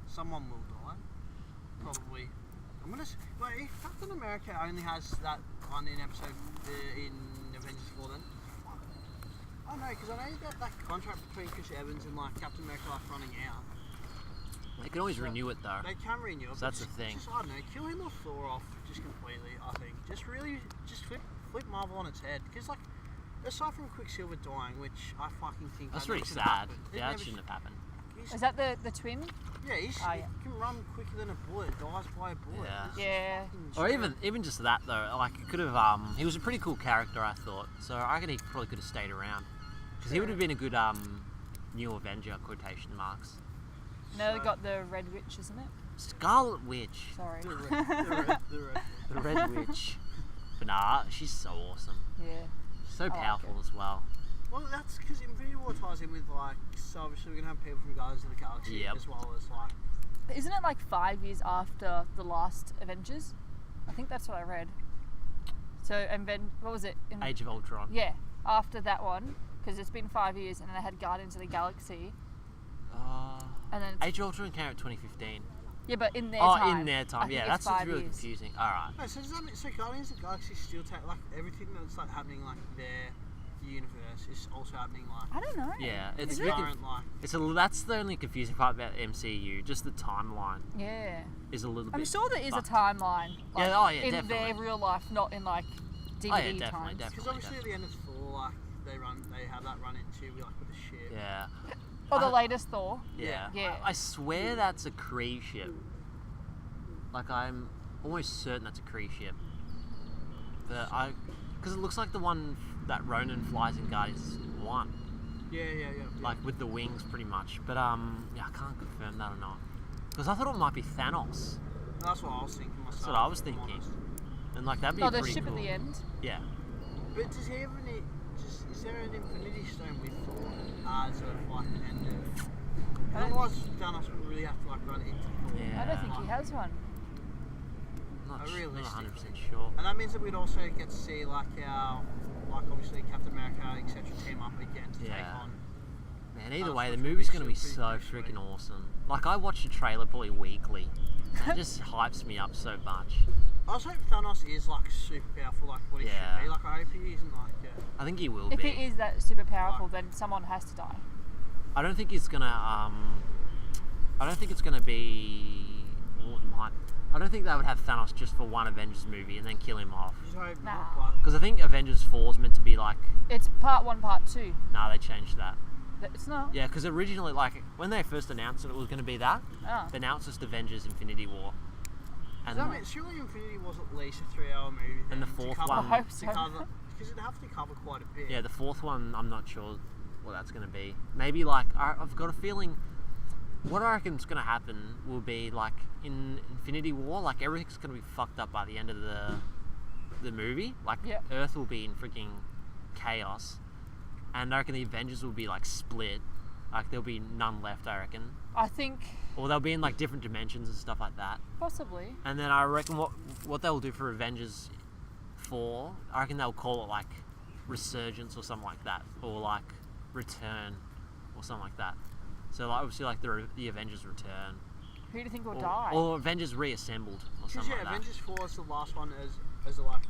Someone will die. Probably. I'm gonna. Wait, if Captain America only has that one in episode in Avengers 4, then. Fuck. I don't know, because I know that contract between Chris Evans and like Captain America like running out. They can always renew it though. They can renew it. So but that's the just- thing. Just, I don't know, kill him or Thor off just completely. I think just really just flip Marvel on its head, because like. Aside from Quicksilver dying, which I fucking think That's that really never should have sad. happened. It Yeah, that never shouldn't have happened. he's- Is that the twin? Yeah, he yeah. can run quicker than a bullet, dies by a bullet. Yeah. It's just Yeah. fucking Or stupid. even just that though, like it could have. He was a pretty cool character, I thought. So I reckon he probably could have stayed around, because he would have been a good new Avenger quotation marks. No, they got the Red Witch, isn't it? Scarlet Witch, Sorry. The red. the Red Witch. But nah, she's so awesome, Yeah. so like powerful it. as well. Well, that's because Infinity War ties in with like, so obviously we're gonna have people from Guardians of the Galaxy Yep. as well as like. Isn't it like 5 years after the last Avengers? I think that's what I read. So, and then, what was it? Age of Ultron. Yeah, after that one, because it's been 5 years, and then they had Guardians of the Galaxy, and then Age of Ultron came out in 2015. yeah, but in their Oh, time. in their I time, think yeah, it's that's what's 5 really years. confusing. All right. No, so does that mean Guardians of the Galaxy still take like everything that's like happening like their universe is also happening like. I don't know. Yeah, in it's the really current like. that's the only confusing part about MCU. Just the timeline Yeah. is a little bit. I'm sure there is a fucked. timeline. Like, Yeah, oh, yeah, in definitely. their real life, not in like DVD Oh, yeah, definitely, times. definitely. Because obviously at the end of Thor, like they have that run into like with the ship. Yeah. Or the I- latest Thor. Yeah. Yeah. I swear that's a Kree ship. Like I'm almost certain that's a Kree ship. But because it looks like the one that Ronan flies in Guardians 1, Yeah. like with the wings, pretty much. But yeah, I can't confirm that or not. Because I thought it might be Thanos, That's what I was thinking myself. That's what I was if I'm thinking. honest. and like that'd be Oh, the pretty ship cool. at the end. Yeah. But does he ever need? Is there an Infinity Stone with Thor as of like an end of? Otherwise, Thanos would really have to like run into Thor. Yeah. I don't think he has one. Not, not Realistically. 100% sure. And that means that we'd also get to see like our, like obviously Captain America, etc. team up again to take Yeah. on. Man, either Thanos, way, the which would movie's be gonna be still so pretty good, freaking awesome. Like I watch the trailer probably weekly. It just hypes me up so much. I just hope Thanos is like super powerful, like what he Yeah. should be. Like I hope he isn't like. I think he will If be. he is that super powerful, then someone has to die. I don't think it's gonna. I don't think it's gonna be. Well, it might. I don't think they would have Thanos just for one Avengers movie and then kill him off. Just hope Nah. not. But Because I think Avengers 4 is meant to be like. It's part 1, part 2. Nah, they changed that. It's not. Yeah, because originally, like when they first announced it was gonna be that. Oh. But now it's just Avengers Infinity War. And I mean, surely Infinity was at least a 3-hour movie. And the then fourth to cover, one- I hope so. Because it'd have to cover quite a bit. yeah, the fourth one, I'm not sure what that's gonna be. Maybe like I've got a feeling. What I reckon is gonna happen will be like in Infinity War, like everything's gonna be fucked up by the end of the movie. Like Yeah. Earth will be in freaking chaos, and I reckon the Avengers will be like split. Like there'll be none left, I reckon, I think or they'll be in like different dimensions and stuff like that. possibly. And then I reckon what they'll do for Avengers 4, I reckon they'll call it like Resurgence or something like that, or like Return or something like that. So like obviously like the Avengers Return, Who do you think will die? or Avengers Reassembled or Because something yeah, like that. Avengers 4 is the last one as a like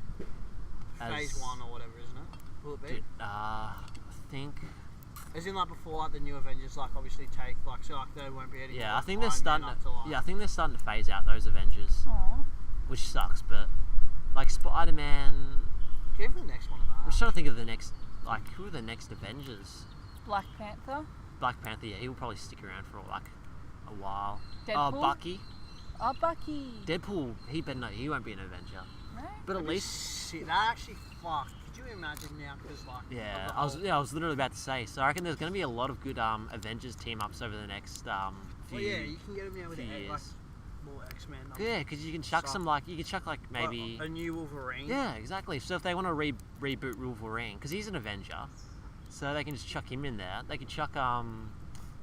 As- phase 1 or whatever, isn't it? Will it be? Dude, I think As in, like, before, like, the new Avengers, like, obviously take, like, so, like, there won't be any. Yeah, more I think they're Iron starting Man to. up like, Yeah, I think they're starting to phase out those Avengers, Aw. which sucks. But like Spider-Man, Give the next one of I'm that. just trying to think of the next. Like, who are the next Avengers? Black Panther. Black Panther. Yeah, he'll probably stick around for like a while. Deadpool. Oh, Bucky. Oh, Bucky. Deadpool. He won't be an Avenger. No? But at That'd be least. sick. That actually, fuck. Could you imagine now? Because, like, Yeah, of the I was literally about to say. So I reckon there's going to be a lot of good Avengers team ups over the next few. Well, yeah, you can get them out with few like, years. more X-Men. Yeah, because you can chuck some like maybe. a new Wolverine. Yeah, exactly. So if they want to reboot Wolverine, because he's an Avenger, so they can just chuck him in there. They can chuck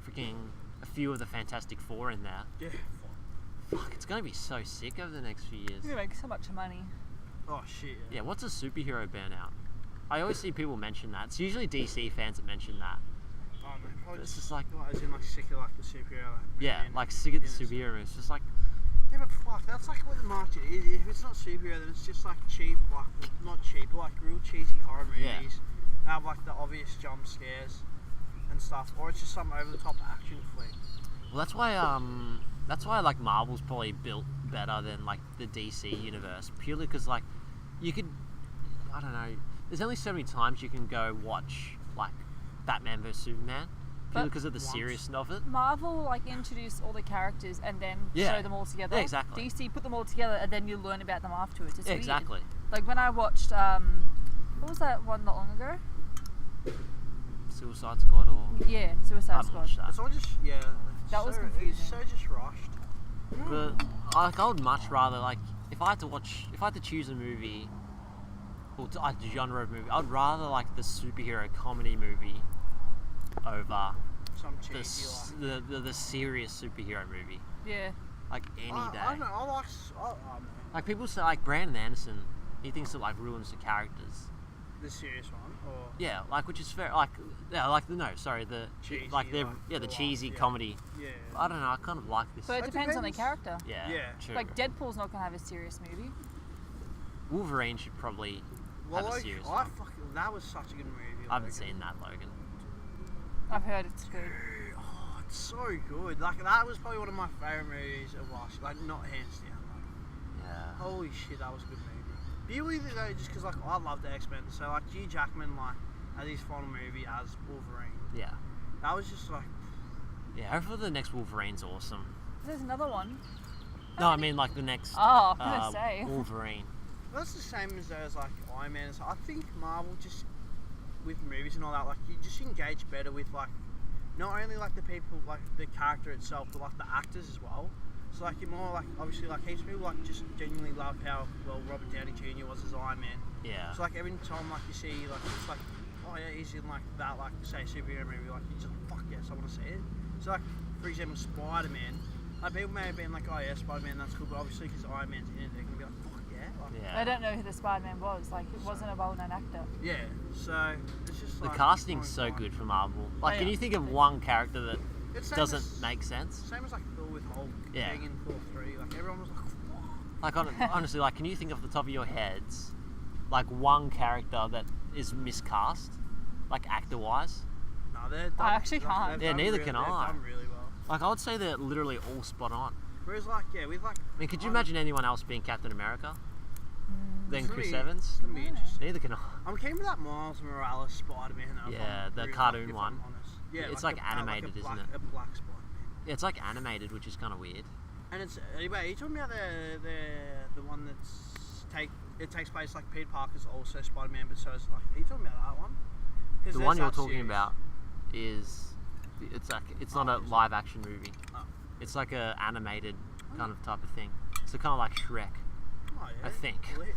freaking a few of the Fantastic Four in there. Yeah. Fuck, it's going to be so sick over the next few years. You make so much money. Oh shit. Yeah, what's a superhero burnout? I always see people mention that. It's usually DC fans that mention that. Oh man, probably It's just like, as in like sick of like the superhero. Like, yeah, movie like sick of the in itself. superhero. It's just like, Yeah, but fuck, that's like what the market is. If it's not superhero, then it's just like cheap, like not cheap, but like real cheesy horror movies. Yeah. Have like the obvious jump scares and stuff, or it's just some over the top action flick. well, that's why like Marvel's probably built better than like the DC universe, purely because like you could, I don't know, there's only so many times you can go watch like Batman vs Superman, purely But because of the once. seriousness of it. Marvel like introduce all the characters and then Yeah. show them all together. Yeah, exactly. DC put them all together and then you learn about them afterwards. It's Yeah, weird. exactly. Like when I watched what was that one not long ago? Suicide Squad or Yeah, Suicide I haven't Squad. watched that. It's all just That was so, confusing. It's so just rushed. But like, I would much rather like if I had to choose a movie or a genre of movie, I'd rather like the superhero comedy movie over Some the cheesy like. the serious superhero movie. Yeah. Like any day. I don't know. I like. Like people say, like Brandon Anderson, he thinks it like ruins the characters. The serious one, or Yeah, like which is fair. Like yeah, like the Cheesy, like the like, the the cheesy laugh, yeah. comedy. yeah. I don't know. I kind of like this. So it It depends on the depends. character. Yeah, Yeah. true. Like Deadpool's not gonna have a serious movie. Wolverine should probably Well, have a like, serious I one. fucking that was such a good movie. I haven't Logan. seen that, Logan. I've heard it's good. Oh, it's so good. Like that was probably one of my favorite movies of last. Like not hands down. Like, Yeah. holy shit, that was a good movie. Purely though, just because like I love the X-Men, so like Hugh Jackman like as his final movie as Wolverine, Yeah. that was just like Yeah. Hopefully the next Wolverine's awesome. There's another one. No, I mean like the next Oh, I was gonna say. Wolverine. that's the same as those like Iron Man. So I think Marvel just with movies and all that, like you just engage better with like not only like the people, like the character itself, but like the actors as well. So like you're more like obviously like heaps of people like just genuinely love how well Robert Downey Jr. was as Iron Man. Yeah. So like every time like you see like it's like oh yeah he's in like that like say superhero movie like you just like fuck yes I want to see it. So like for example Spider-Man, like people may have been like oh yeah Spider-Man that's cool, but obviously because Iron Man's in it they're gonna be like fuck yeah. Like, Yeah. I don't know who the Spider-Man was. Like it wasn't a well-known actor. yeah. So it's just The like casting's it's so fine. good for Marvel. Like, Oh, can yeah. you think of one character that It's same doesn't as, make sense? Same as like Thor with Hulk Yeah. being in Thor 3. Like everyone was like, what? Like, honestly, like, can you think off the top of your heads, like one character that is miscast, like actor-wise? No, they're I actually can't. they've Yeah, done neither really, can they've I. done really well. Like, I would say they're literally all spot on. Whereas like yeah, with like I mean, could you imagine anyone else being Captain America? Then it's gonna Chris be- Evans? It's gonna be interesting. Neither can I. I'm keen with that Miles Morales Spider-Man. Though, if Yeah, I'm the really, cartoon if I'm one. honest. Yeah, It's like animated, a isn't black, it? A black Spider-Man. Yeah, it's like animated, which is kind of weird. And it's anyway. Are you talking about the one it takes place like Peter Parker's also Spider-Man, but so is like. Are you talking about that one? 'Cause The there's one you're that talking series. about is it's not a is it? live action movie. Oh. It's like a animated kind of type of thing. So kind of like Shrek. Oh, yeah. I think. Lit.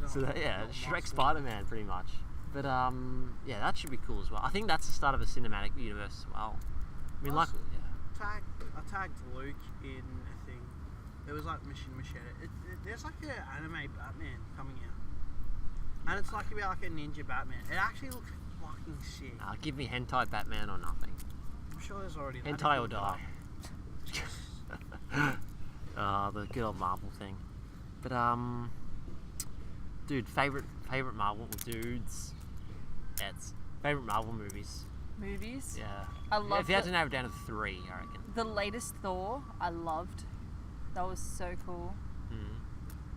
So Not- yeah, not Shrek Marvel. Spider-Man pretty much. But yeah, that should be cool as well. I think that's the start of a cinematic universe as well. I mean, like, Also- yeah. I tagged Luke in a thing. It was like Mission Machete. There's like an anime Batman coming out, and it's like about like a ninja Batman. It actually looks fucking sick. Give me hentai Batman or nothing. I'm sure there's already that. Hentai or die. The good old Marvel thing. But dude, favorite Marvel dudes. It's Favorite Marvel movies? Movies. Yeah. I love If you had to narrow it down to 3, I reckon. the latest Thor. I loved. That was so cool. Mm.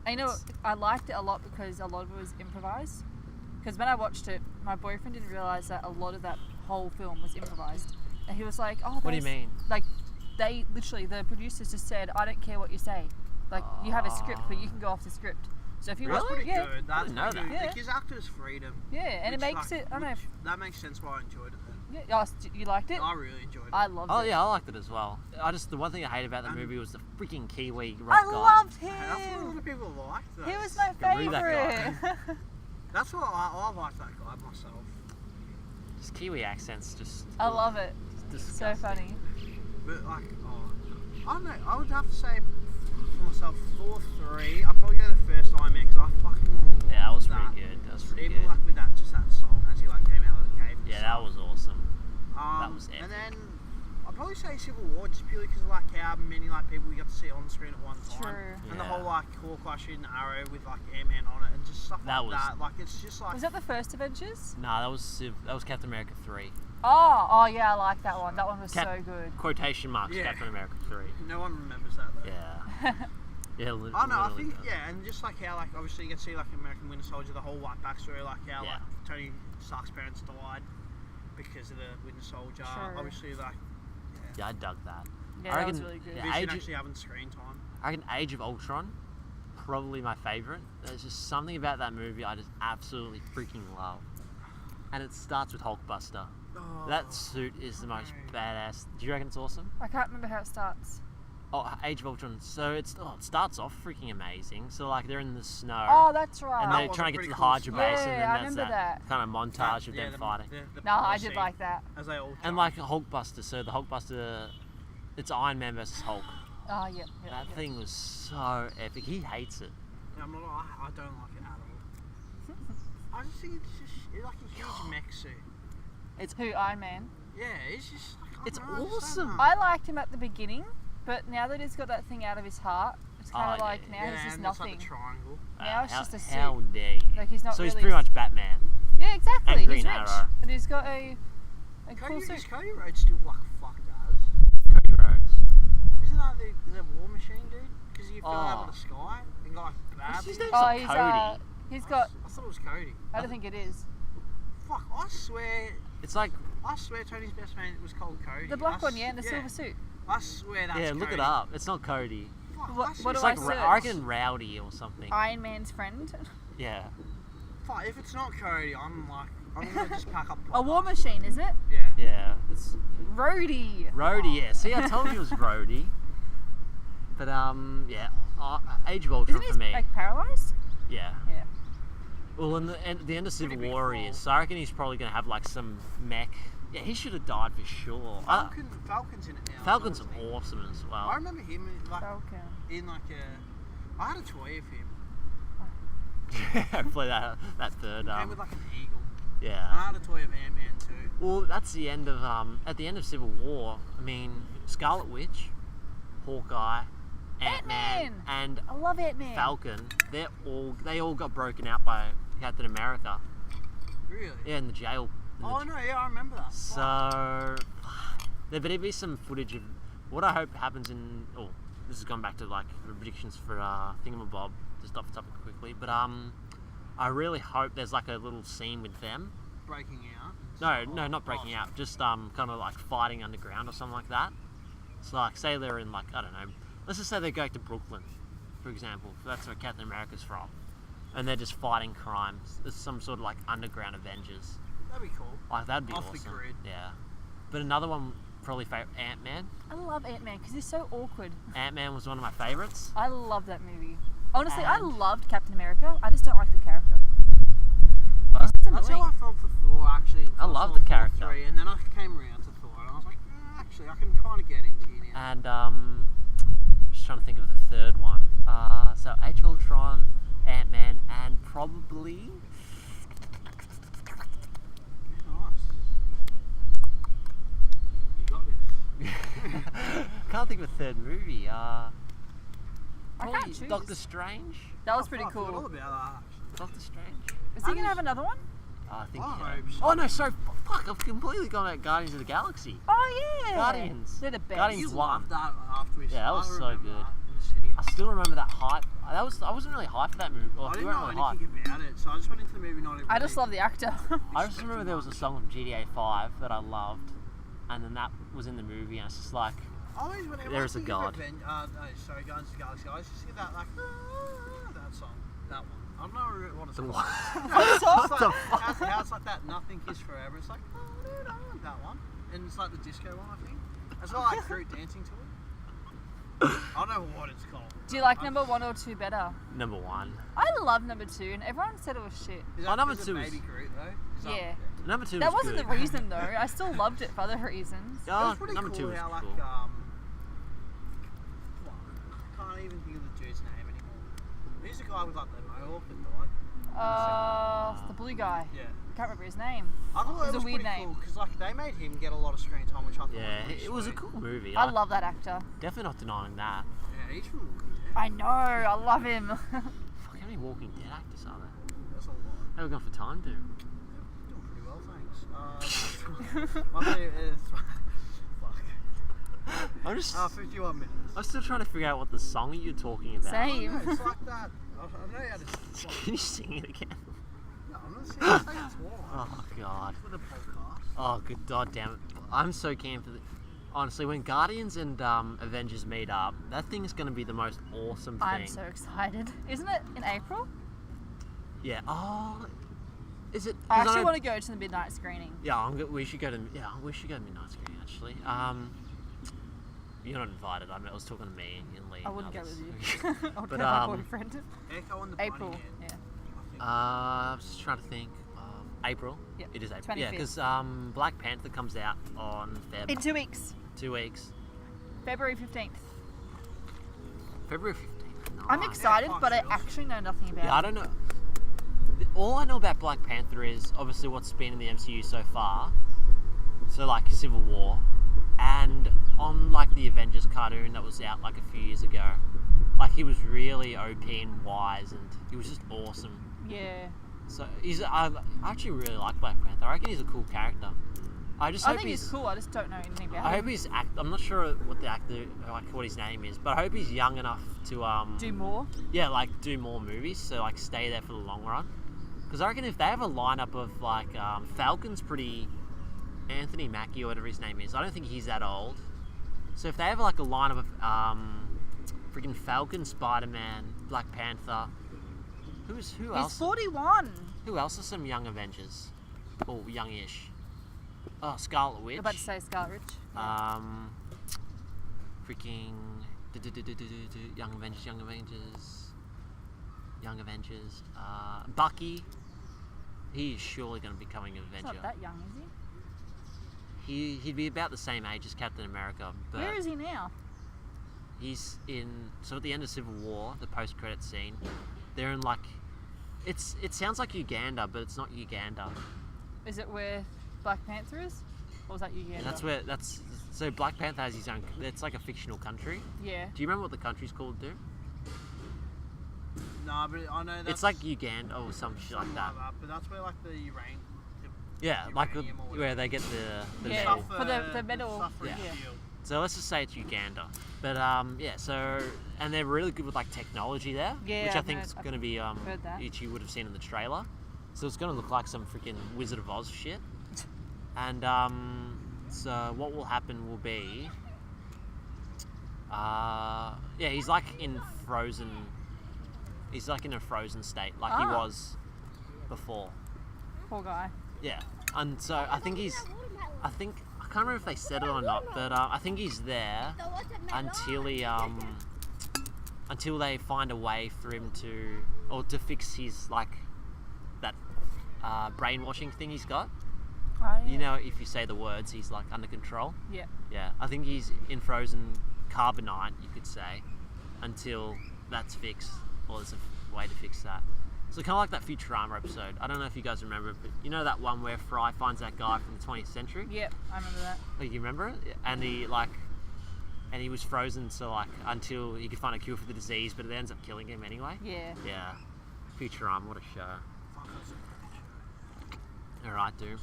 And you know, I liked it a lot because a lot of it was improvised. Because when I watched it, my boyfriend didn't realize that a lot of that whole film was improvised, and he was like, "Oh, What do you mean? Like, they literally, the producers just said, "I don't care what you say. Like, you have a script, but you can go off the script." So if you That's watch, pretty yeah, good. That's didn't know pretty that. good. Yeah. It gives actors freedom. yeah, and it which, makes like, it. I don't know. which- That makes sense why I enjoyed it then. Yeah, you liked it? I really enjoyed it. I loved Oh it. yeah, I liked it as well. The one thing I hate about the Um, movie was the freaking Kiwi rock I guy. loved Hey, that's what a lot him. of people like. Though. He was my Screw that favorite. That's what I like that guy myself. Just Kiwi accents, just. I love it. Disgusting. So funny. But like, I don't know. I would have to say for myself, Thor 3. I'd probably go the first Iron Man because I fucking love Yeah, that was that. pretty good. That was pretty Even good. like with that, just that song as he like came out of the cave. and Yeah, stuff. that was awesome. That was epic. And then I'd probably say Civil War just purely because of like how many like people we got to see on the screen at one time. True. And the Yeah. whole like Hawkeye shooting an arrow with like Ant-Man on it and just stuff That like was- that. Like it's just like Was that the first Avengers? Nah, that was Captain America 3. Oh yeah, I like that one. That one was Cap- so good. Quotation marks, Yeah. Captain America 3. no one remembers that though. Yeah. Yeah, Oh no, I literally think does. yeah, and just like how like obviously you get to see like American Winter Soldier, the whole like backstory, like how Yeah. like Tony Stark's parents died because of the Winter Soldier. Sure. Obviously like Yeah, I dug that. Yeah, I that was reckon- really good. yeah. Vision Age- actually having screen time. I reckon Age of Ultron, probably my favourite. There's just something about that movie I just absolutely freaking love. And it starts with Hulkbuster. Oh, That suit is the most okay. badass. Do you reckon it's awesome? I can't remember how it starts. Oh, Age of Ultron. So it starts off freaking amazing. So like they're in the snow. Oh, that's right. and That they're was a trying to get to pretty the cool Hydra start. base, and Yeah, then I that's remember that. kind of montage of them the- fighting. the No, I battle did scene like that. As they all And jump. like Hulkbuster, so the Hulkbuster, it's Iron Man versus Hulk. Oh yeah. That thing was so epic. He hates it. Yeah, I'm not, I don't like it at all. I just think it's like a huge mech suit. It's Who, Iron Man? Yeah, it's just like, I It's don't know, I just don't awesome. know. I liked him at the beginning, but now that he's got that thing out of his heart, it's kind of Oh, like yeah. now yeah, he's just and it's nothing. like the triangle. Now it's how, just a suit. How dare you? Like he's not so he's really. pretty much Batman. Yeah, exactly. and He's Green rich, Arrow. and he's got a cool Cody, suit. is Cody Rhodes still like fucked as? Cody Rhodes. Isn't that the War Machine dude? Because he fell out Oh. of the sky and got like bad. His name's Oh, not he's Cody. he's got. I thought it was Cody. I don't think it is. Fuck, I swear It's like, Tony's best man was called Cody. The black I one, yeah, and the yeah. silver suit. I swear that's yeah, look Cody. it up. It's not Cody. Fuck, What- I swear what It's do I like search? I reckon Rowdy or something. Iron Man's friend. Yeah. Fuck, if it's not Cody, I'm gonna just pack up. A War Machine, is it? Yeah. Yeah. It's Rhodey. Rhodey. Yeah. See, I told you it was Rhodey. But yeah. Age of Ultron Isn't he for me. like paralyzed? Yeah. Yeah. Well, in the end of Civil Pretty big War he fall. is. So I reckon he's probably gonna have like some mech. Yeah, he should have died for sure. Falcon's in it now. Falcon's isn't he? awesome as well. I remember him in, like Falcon. in like a. I had a toy of him. Hopefully that third. Came with like an eagle. Yeah. I had a toy of Ant-Man too. Well, that's the end of at the end of Civil War. I mean, Scarlet Witch, Hawkeye, Ant-Man, Ant-Man! and I love Ant-Man. Falcon. They all got broken out by Captain America. Really? Yeah, in the jail. Oh no, yeah, I remember that. So there better be some footage of what I hope happens in. Oh, this has gone back to like the predictions for Thingamabob. Just off the topic quickly, but I really hope there's like a little scene with them. Breaking out. No, not breaking out. Just kind of like fighting underground or something like that. So like, say they're in like, I don't know. Let's just say they go to Brooklyn, for example. That's where Captain America's from, and they're just fighting crimes. There's some sort of like underground Avengers. That'd be cool. Like that'd be Off the awesome. grid. Yeah. But another one, probably favorite, Ant-Man. I love Ant-Man because he's so awkward. Ant-Man was one of my favorites. I love that movie. Honestly, I And- loved Captain America. I just don't like the character. What? It's That's how annoying. I felt for Thor actually. I until love Thor the character. 3, and then I came around to Thor, and I was like, actually, I can kind of get into you now. And just trying to think of the third one. So Age of Ultron, Ant-Man, and probably Nice. You got this. can't think of a third movie. can't Probably choose. Doctor Strange. That was pretty I forgot all cool. about that. Actually. Doctor Strange. Is he gonna have another one? I think. I hope so. Oh no, sorry. Fuck, I've completely gone out Guardians of the Galaxy. Oh yeah. Guardians. They're the best. Guardians You one. loved that after we Yeah, that was I so remember good. that in the city. I still remember that hype. I wasn't really hyped for that movie. Well, I we didn't weren't know really hyped. anything about it, so I just went into the movie not even. I just love the actor. I just remember there was a song from GTA 5 that I loved, and then that was in the movie, and it's just like, Always whenever There's I a think God. of sorry, Guardians of the Galaxy. I just hear that that song, that one. I don't know what it's The called. what? It's What like, the how it's like that Nothing Is Forever. It's like that one, and it's like the disco one, I think. It's not like Groot dancing to it. I don't know what it's called. Do you like number 1 or 2 better? Number 1. I love number 2, and everyone said it was shit. Is Oh, number is it two is- Baby Groot though? Is Yeah. Number 2 That was wasn't good. the reason though. I still loved it for other reasons. It Oh, was pretty number cool 2 was how like cool. I can't even think of the dude's name anymore. Who's the guy with like the mohawk that died? The blue guy. Yeah. I can't remember his name. I thought It's it a was weird pretty name. cool because like they made him get a lot of screen time, which I thought Yeah, was pretty it was a sweet. cool movie. I love that actor. Definitely not denying that. Yeah, he's from Walking Dead. I know. I love him. Fuck, how many Walking Dead actors are there? That's a lot. How are we going for time, dude? Doing pretty well, thanks. My favorite is fuck. I'm just. 51 minutes. I'm still trying to figure out what the song you're talking about. Same. No, it's like that. I know how to. Can you sing it again? No, I'm not saying it's twice. Oh god. For the podcast. Oh good god damn it. I'm so keen for the. Honestly, when Guardians and Avengers meet up, that thing's gonna be the most awesome thing. I'm so excited. Isn't it in April? Yeah. Oh. Is it? I 'cause actually know- want to go to the midnight screening. Yeah, we should go to. Yeah, we should go to midnight screening actually. You're not invited. I was talking to me and Lee. I and wouldn't go others. with you. I would But, go with my boyfriend. Echo and the April. Bunny Man, Yeah. I think. I'm just trying to think. April. Yep, It is April. 25th. Yeah, because Black Panther comes out on Feb. In 2 weeks. 2 weeks. February 15th. February 15th. Nice. I'm excited, fuck but I yes. actually know nothing about Yeah, I it. don't know. All I know about Black Panther is obviously what's been in the MCU so far. So like Civil War, and on like the Avengers cartoon that was out like a few years ago, like he was really OP and wise, and he was just awesome. Yeah. So I actually really like Black Panther. I reckon he's a cool character. I just I hope think he's cool. I just don't know anything about I him. hope he's I'm not sure what the actor, like what his name is, but I hope he's young enough to Do more. yeah, like do more movies, so like stay there for the long run. Because I reckon if they have a lineup of like Falcon's pretty, Anthony Mackie or whatever his name is, I don't think he's that old. So if they have like a lineup of freaking Falcon, Spider-Man, Black Panther, who He's else? 41. Who else are some young Avengers? Or youngish? Oh, Scarlet Witch. I'm about to say Scarlet Witch. Freaking Young Avengers. Bucky. He is surely going to be becoming an He's Avenger. not that young, is he? He'd be about the same age as Captain America, but Where is he now? he's in. So at the end of Civil War, the post-credit scene, they're in like. It sounds like Uganda, but it's not Uganda. Is it where Black Panther is? Or was that Uganda? So Black Panther has his own. It's like a fictional country. Yeah. Do you remember what the country's called, dude? No, but I know that's. It's like Uganda or some shit like that. But that's where like the uranium. Yeah, like uranium or where they get the Yeah. metal. For the metal, Suffrage yeah. shield. So let's just say it's Uganda. But yeah, so and they're really good with like technology there, Yeah, which I I've think heard- is going to be heard that. which you would have seen in the trailer. So it's going to look like some freaking Wizard of Oz shit. And so what will happen will be, yeah, he's like in frozen. He's like in a frozen state, like he Ah. was before. Poor guy. Yeah, and so I think I can't remember if they said it or not, but I think he's there until he until they find a way for him to fix his like that brainwashing thing he's got. Oh, yeah. You know, if you say the words, he's like under control. Yeah. Yeah, I think he's in frozen carbonite, you could say, until that's fixed, or there's a way to fix that. So kind of like that Futurama episode. I don't know if you guys remember it, but you know that one where Fry finds that guy from the 20th century? Yep, I remember that. Like, you remember it? And he was frozen so like until he could find a cure for the disease, but it ends up killing him anyway. Yeah. Yeah. Futurama, what a show. Fuck, that's a great show. Alright, Doom.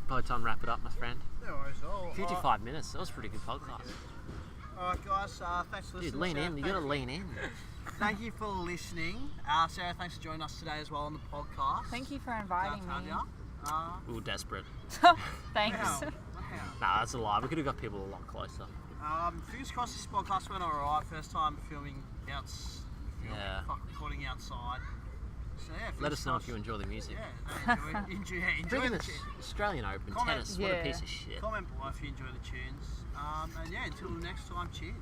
By the time to wrap it up, my friend. No worries at all. 55 minutes. That was a pretty good podcast. Alright, guys. Thanks for listening. Dude, lean Sarah, in. You thank gotta lean in. Thank you for listening. Sarah, thanks for joining us today as well on the podcast. Thank you for inviting me. We were desperate. Thanks. Wow. Nah, that's a lie. We could have got people a lot closer. Fingers crossed this podcast went alright. First time filming Yeah. recording outside. So yeah, Let us know if you enjoy the music. Yeah, enjoy Freaking the the tunes. Australian Open Comment. tennis. What a Yeah. piece of shit. Comment below if you enjoy the tunes. And yeah, until next time, cheers.